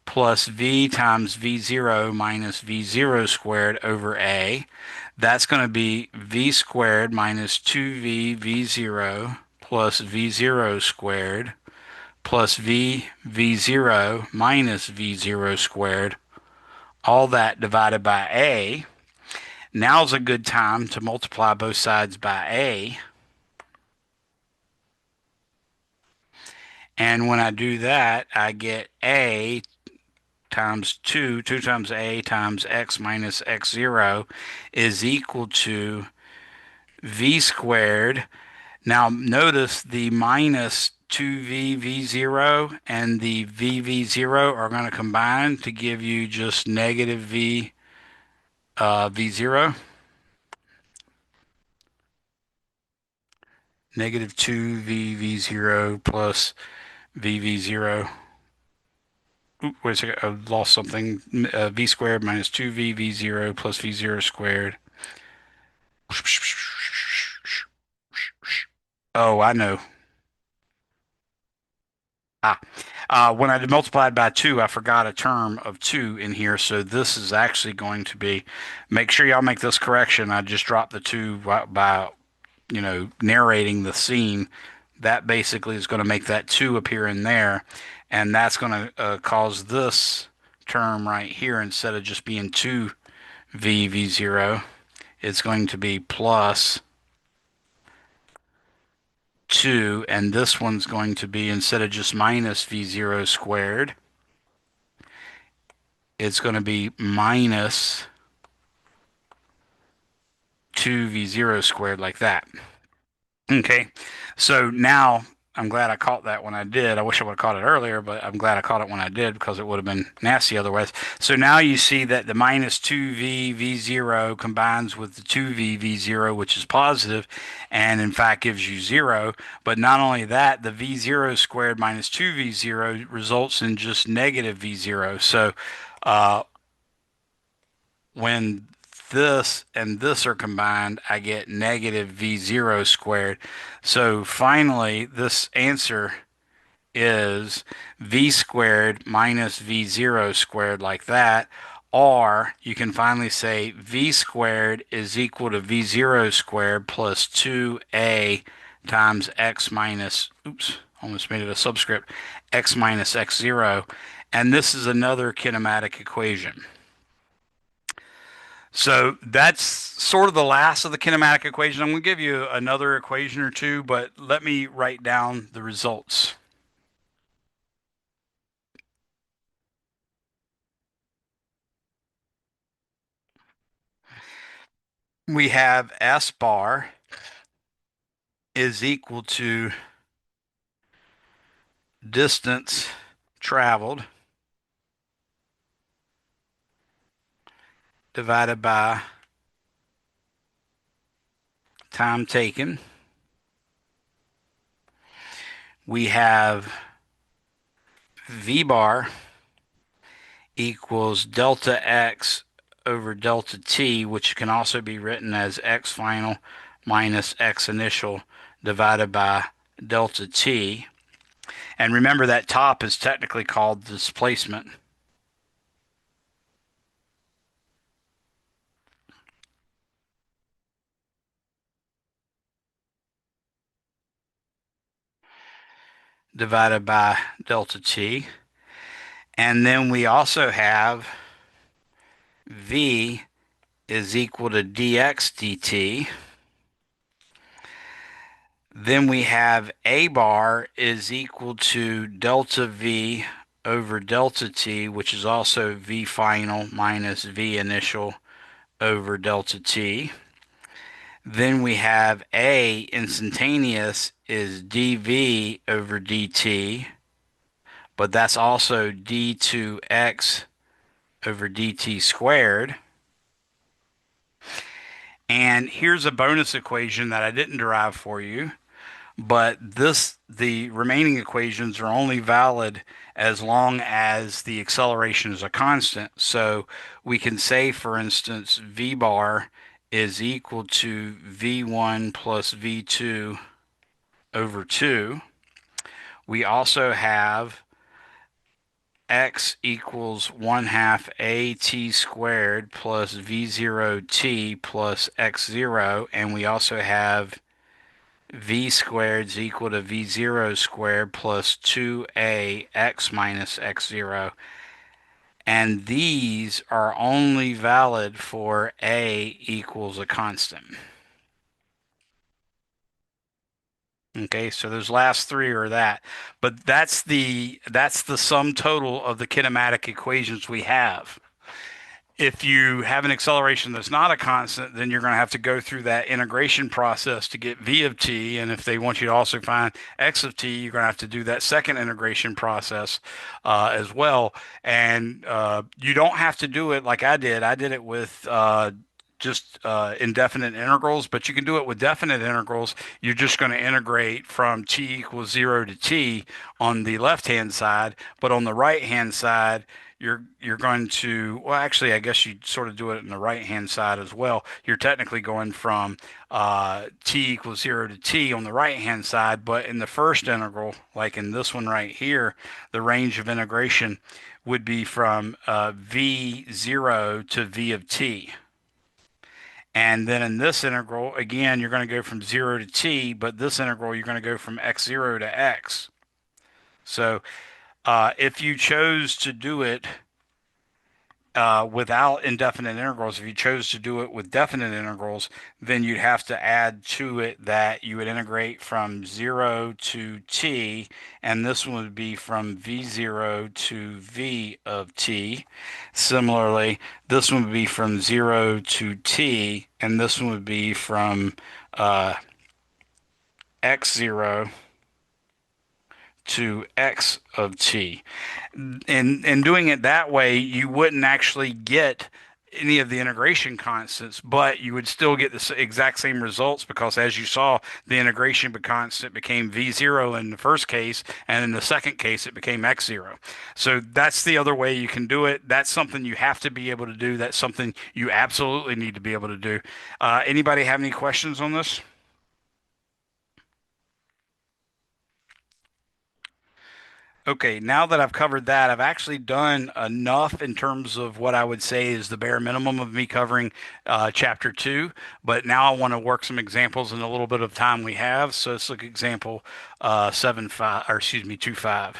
plus v times v0 minus v0 squared over a. That's going to be v squared minus 2v v0 plus v0 squared plus v0 minus v0 squared, all that divided by a. Now's a good time to multiply both sides by a. And when I do that, I get a times 2, 2 times a times x minus x0 is equal to v squared. Now notice the minus 2v v0 and the v0 are going to combine to give you just negative v0, negative 2v v0 plus v0. Oop, wait a second, I lost something. V squared minus 2v v0 plus v0 squared. Oh, I know. Ah, when I multiplied by 2, I forgot a term of 2 in here, so this is actually going to be, make sure y'all make this correction. I just dropped the 2 by, narrating the scene. That basically is going to make that 2 appear in there, and that's going to cause this term right here, instead of just being 2v v0, it's going to be plus 2, and this one's going to be, instead of just minus v0 squared, it's going to be minus 2v0 squared, like that. Okay, so now I'm glad I caught that when I did. I wish I would have caught it earlier, but I'm glad I caught it when I did, because it would have been nasty otherwise. So now you see that the minus 2v v0 combines with the 2v v0, which is positive, and in fact gives you 0. But not only that, the v0 squared minus 2v0 results in just negative v0. So uh, when this and this are combined, I get negative v0 squared. So finally, this answer is v squared minus v0 squared, like that. Or you can finally say v squared is equal to v0 squared plus 2a times x minus, oops, almost made it a subscript, x minus x0. And this is another kinematic equation. So that's sort of the last of the kinematic equation. I'm going to give you another equation or two, but let me write down the results. We have S bar is equal to distance traveled divided by time taken. We have V bar equals delta x over delta t, which can also be written as x final minus x initial divided by delta t. And remember, that top is technically called displacement. Divided by delta t. And then we also have v is equal to dx dt. Then we have a bar is equal to delta v over delta t, which is also v final minus v initial over delta t. Then we have a instantaneous is dv over dt, but that's also d2x over dt squared. And here's a bonus equation that I didn't derive for you, but the remaining equations are only valid as long as the acceleration is a constant. So we can say, for instance, v bar is equal to v1 plus v2 over 2. We also have x equals 1 half at squared plus v0t plus x0, and we also have v squared is equal to v0 squared plus 2a x minus x0. And these are only valid for a equals a constant. Okay, so those last three are that. But that's the sum total of the kinematic equations we have. If you have an acceleration that's not a constant, then you're going to have to go through that integration process to get v of t. And if they want you to also find x of t, you're going to have to do that second integration process as well. And you don't have to do it like I did. I did it with just indefinite integrals, but you can do it with definite integrals. You're just going to integrate from t equals 0 to t on the left-hand side, but on the right-hand side, you're going to, well, actually, I guess you sort of do it in the right hand side as well. You're technically going from t equals 0 to t on the right hand side, but in the first integral, like in this one right here, the range of integration would be from v0 to v of t. And then in this integral, again, you're going to go from 0 to t, but this integral, you're going to go from x0 to x. So if you chose to do it without indefinite integrals, if you chose to do it with definite integrals, then you'd have to add to it that you would integrate from 0 to t, and this one would be from v0 to v of t. Similarly, this one would be from 0 to t, and this one would be from uh, x0 to x of t. In doing it that way, you wouldn't actually get any of the integration constants, but you would still get the exact same results because, as you saw, the integration constant became v0 in the first case, and in the second case, it became x0. So that's the other way you can do it. That's something you have to be able to do. That's something you absolutely need to be able to do. Anybody have any questions on this? Okay, now that I've covered that, I've actually done enough in terms of what I would say is the bare minimum of me covering chapter two. But now I want to work some examples in a little bit of time we have. So let's look at example 7.5, or excuse me, 2.5.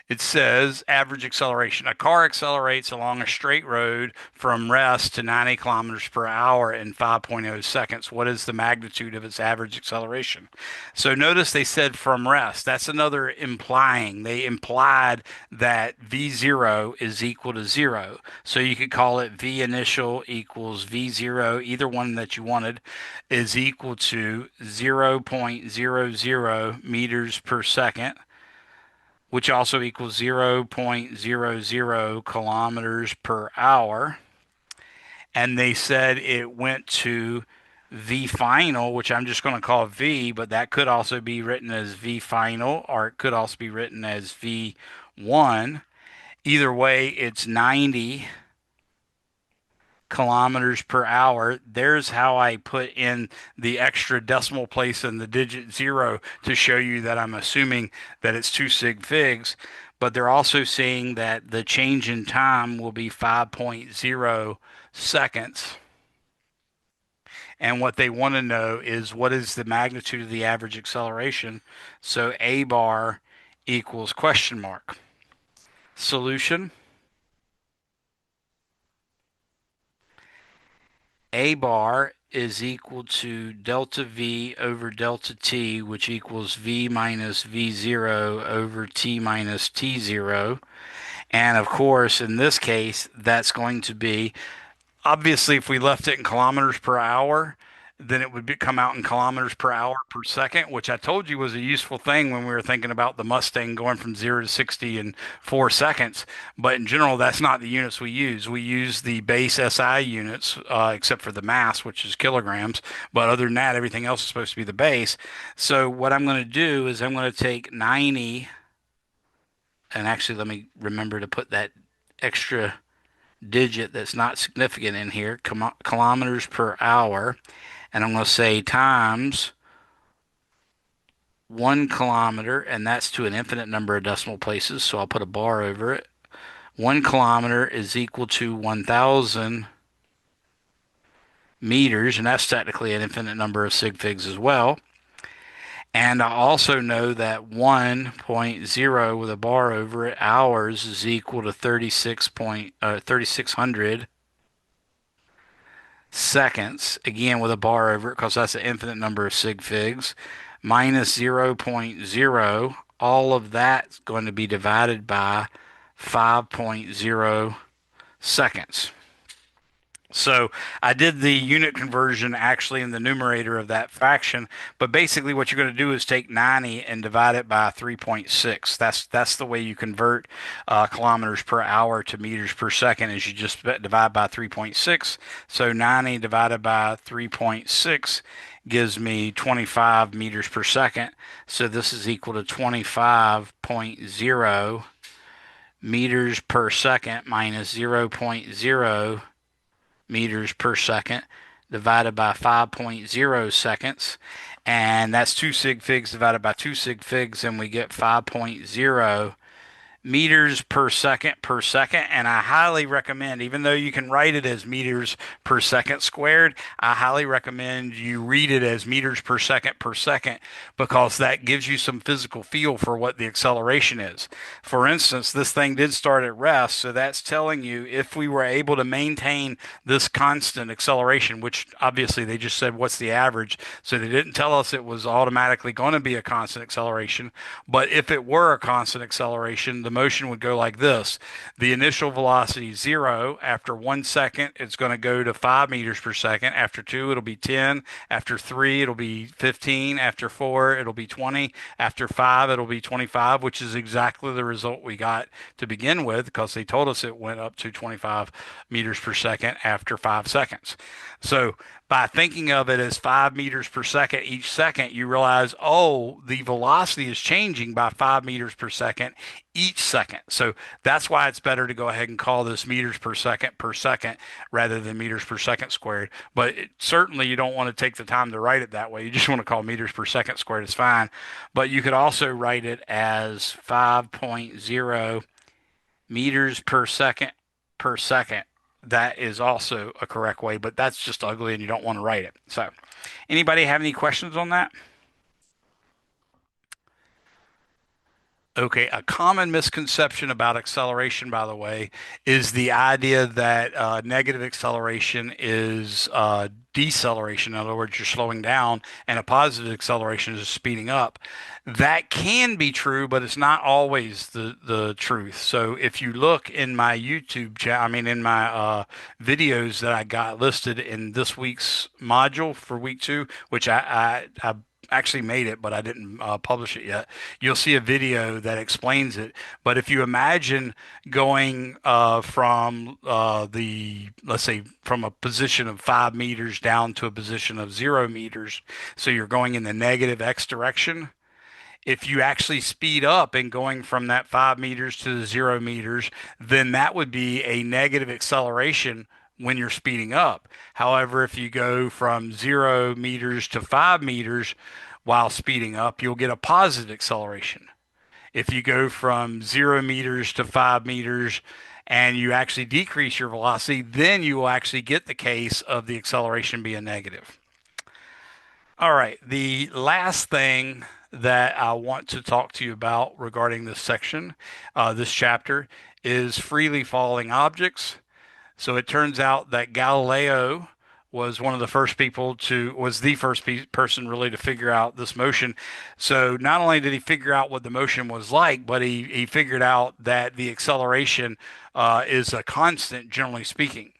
It says average acceleration. A car accelerates along a straight road from rest to 90 kilometers per hour in 5.0 seconds. What is the magnitude of its average acceleration? So notice they said from rest. That's another implying. They implied that V0 is equal to 0. So you could call it V initial equals V0, either one that you wanted, is equal to 0.00 meters per second, which also equals 0.00 kilometers per hour. And they said it went to V final, which I'm just going to call V, but that could also be written as V final, or it could also be written as V1. Either way, it's 90 kilometers per hour. There's how I put in the extra decimal place in the digit zero to show you that I'm assuming that it's two sig figs. But they're also saying that the change in time will be 5.0 seconds. And what they want to know is what is the magnitude of the average acceleration. So A bar equals question mark. Solution. A bar is equal to delta V over delta T, which equals V minus V0 over T minus T0. And of course, in this case, that's going to be, obviously, if we left it in kilometers per hour, then it would come out in kilometers per hour per second, which I told you was a useful thing when we were thinking about the Mustang going from 0 to 60 in 4 seconds. But in general, that's not the units we use. We use the base SI units, except for the mass, which is kilograms. But other than that, everything else is supposed to be the base. So what I'm going to do is I'm going to take 90, and actually, let me remember to put that extra digit that's not significant in here, kilometers per hour, and I'm going to say times 1 kilometer, and that's to an infinite number of decimal places, so I'll put a bar over it. 1 kilometer is equal to 1,000 meters, and that's technically an infinite number of sig figs as well. And I also know that 1.0 with a bar over it, hours, is equal to 3600 seconds, again with a bar over it because that's an infinite number of sig figs, minus zero point 0.0. All of that's going to be divided by 5.0 seconds. So I did the unit conversion actually in the numerator of that fraction, but basically what you're going to do is take 90 and divide it by 3.6. That's the way you convert kilometers per hour to meters per second is you just divide by 3.6. So 90 divided by 3.6 gives me 25 meters per second. So this is equal to 25.0 meters per second minus zero point 0 meters per second divided by 5.0 seconds. And that's 2 sig figs divided by 2 sig figs, and we get 5.0 meters per second. And I highly recommend, even though you can write it as meters per second squared, I highly recommend you read it as meters per second because that gives you some physical feel for what the acceleration is. For instance, this thing did start at rest, so that's telling you if we were able to maintain this constant acceleration, which obviously they just said what's the average, so they didn't tell us it was automatically going to be a constant acceleration, but if it were a constant acceleration, the motion would go like this. The initial velocity is 0. After 1 second, it's going to go to 5 meters per second. After 2, it'll be 10. After 3, it'll be 15. After 4, it'll be 20. After 5, it'll be 25, which is exactly the result we got to begin with because they told us it went up to 25 meters per second after 5 seconds. So by thinking of it as 5 meters per second each second, you realize, oh, the velocity is changing by 5 meters per second each second. So that's why it's better to go ahead and call this meters per second rather than meters per second squared. But certainly you don't want to take the time to write it that way. You just want to call meters per second squared. It's fine. But you could also write it as 5.0 meters per second. That is also a correct way, but that's just ugly and you don't want to write it. So, anybody have any questions on that? Okay, a common misconception about acceleration, by the way, is the idea that negative acceleration is deceleration. In other words, you're slowing down, and a positive acceleration is speeding up. That can be true, but it's not always the truth. So if you look in my YouTube channel, I mean, in my videos that I got listed in this week's module for week 2, which I actually made it, but I didn't publish it yet. You'll see a video that explains it. But if you imagine going from let's say, from a position of 5 meters down to a position of 0 meters, so you're going in the negative x direction. If you actually speed up and going from that 5 meters to the 0 meters, then that would be a negative acceleration when you're speeding up. However, if you go from 0 meters to 5 meters while speeding up, you'll get a positive acceleration. If you go from 0 meters to 5 meters and you actually decrease your velocity, then you will actually get the case of the acceleration being negative. All right, the last thing that I want to talk to you about regarding this section, this chapter, is freely falling objects. So it turns out that Galileo was one of the first people to, was the first person really to figure out this motion. So not only did he figure out what the motion was like, but he figured out that the acceleration is a constant, generally speaking.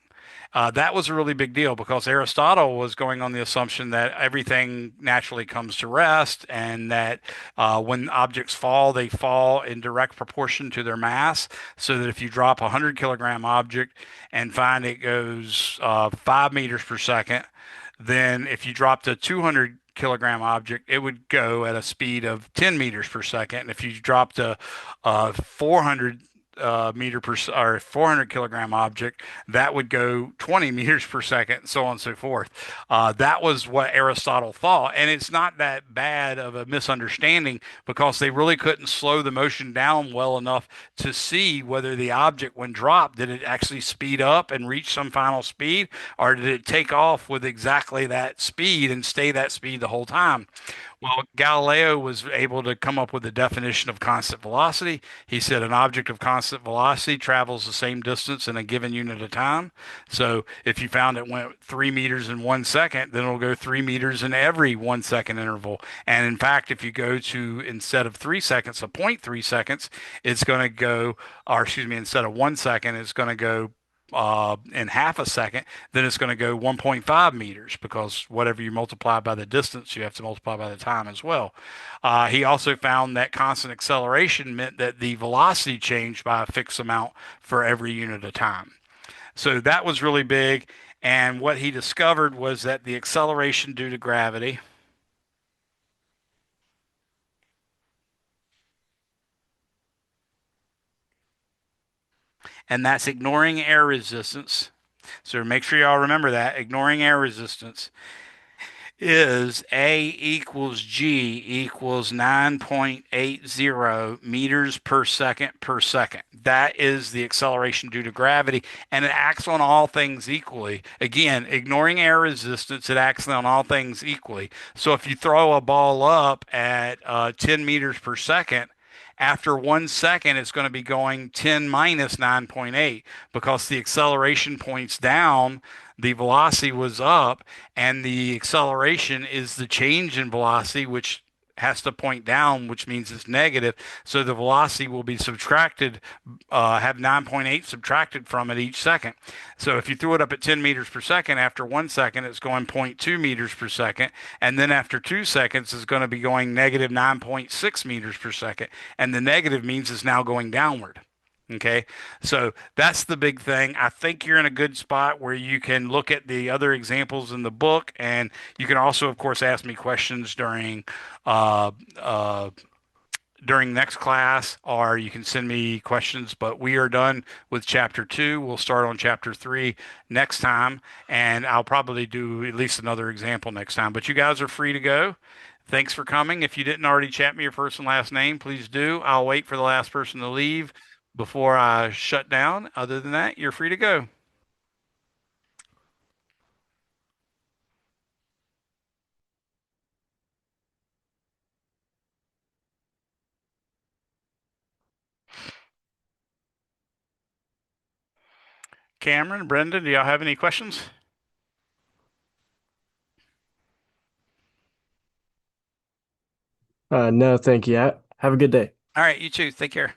That was a really big deal because Aristotle was going on the assumption that everything naturally comes to rest and that when objects fall, they fall in direct proportion to their mass. So that if you drop a 100 kilogram object and find it goes 5 meters per second, then if you dropped a 200 kilogram object, it would go at a speed of 10 meters per second. And if you dropped a 400 meter per or 400 kilogram object, that would go 20 meters per second, and so on and so forth. That was what Aristotle thought, and it's not that bad of a misunderstanding because they really couldn't slow the motion down well enough to see whether the object, when dropped, did it actually speed up and reach some final speed, or did it take off with exactly that speed and stay that speed the whole time. Well, Galileo was able to come up with a definition of constant velocity. He said an object of constant velocity travels the same distance in a given unit of time. So if you found it went 3 meters in 1 second, then it'll go 3 meters in every 1 second interval. And in fact, if you go to instead of 3 seconds, a 0.3 seconds, it's going to go, or excuse me, instead of 1 second, it's going to go in half a second, then it's going to go 1.5 meters because whatever you multiply by the distance, you have to multiply by the time as well. He also found that constant acceleration meant that the velocity changed by a fixed amount for every unit of time. So that was really big. And what he discovered was that the acceleration due to gravity, and that's ignoring air resistance. So make sure y'all remember that ignoring air resistance is A equals G equals 9.80 meters per second per second. That is the acceleration due to gravity, and it acts on all things equally. Again, ignoring air resistance, it acts on all things equally. So if you throw a ball up at 10 meters per second, after 1 second, it's going to be going 10 minus 9.8 because the acceleration points down, the velocity was up, and the acceleration is the change in velocity, which has to point down, which means it's negative. So the velocity will be subtracted, have 9.8 subtracted from it each second. So if you threw it up at 10 meters per second, after 1 second, it's going zero point 0.2 meters per second. And then after 2 seconds, it's going to be going negative 9.6 meters per second. And the negative means it's now going downward. Okay, so that's the big thing. I think you're in a good spot where you can look at the other examples in the book, and you can also, of course, ask me questions uh, uh, during next class, or you can send me questions. But we are done with chapter two. We'll start on chapter three next time, and I'll probably do at least another example next time. But you guys are free to go. Thanks for coming. If you didn't already chat me your first and last name, please do. I'll wait for the last person to leave before I shut down. Other than that, you're free to go. Cameron, Brendan, do y'all have any questions? No, thank you. Have a good day. All right, you too. Take care.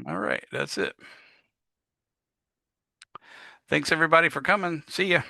All right, that's it. Thanks everybody for coming. See ya.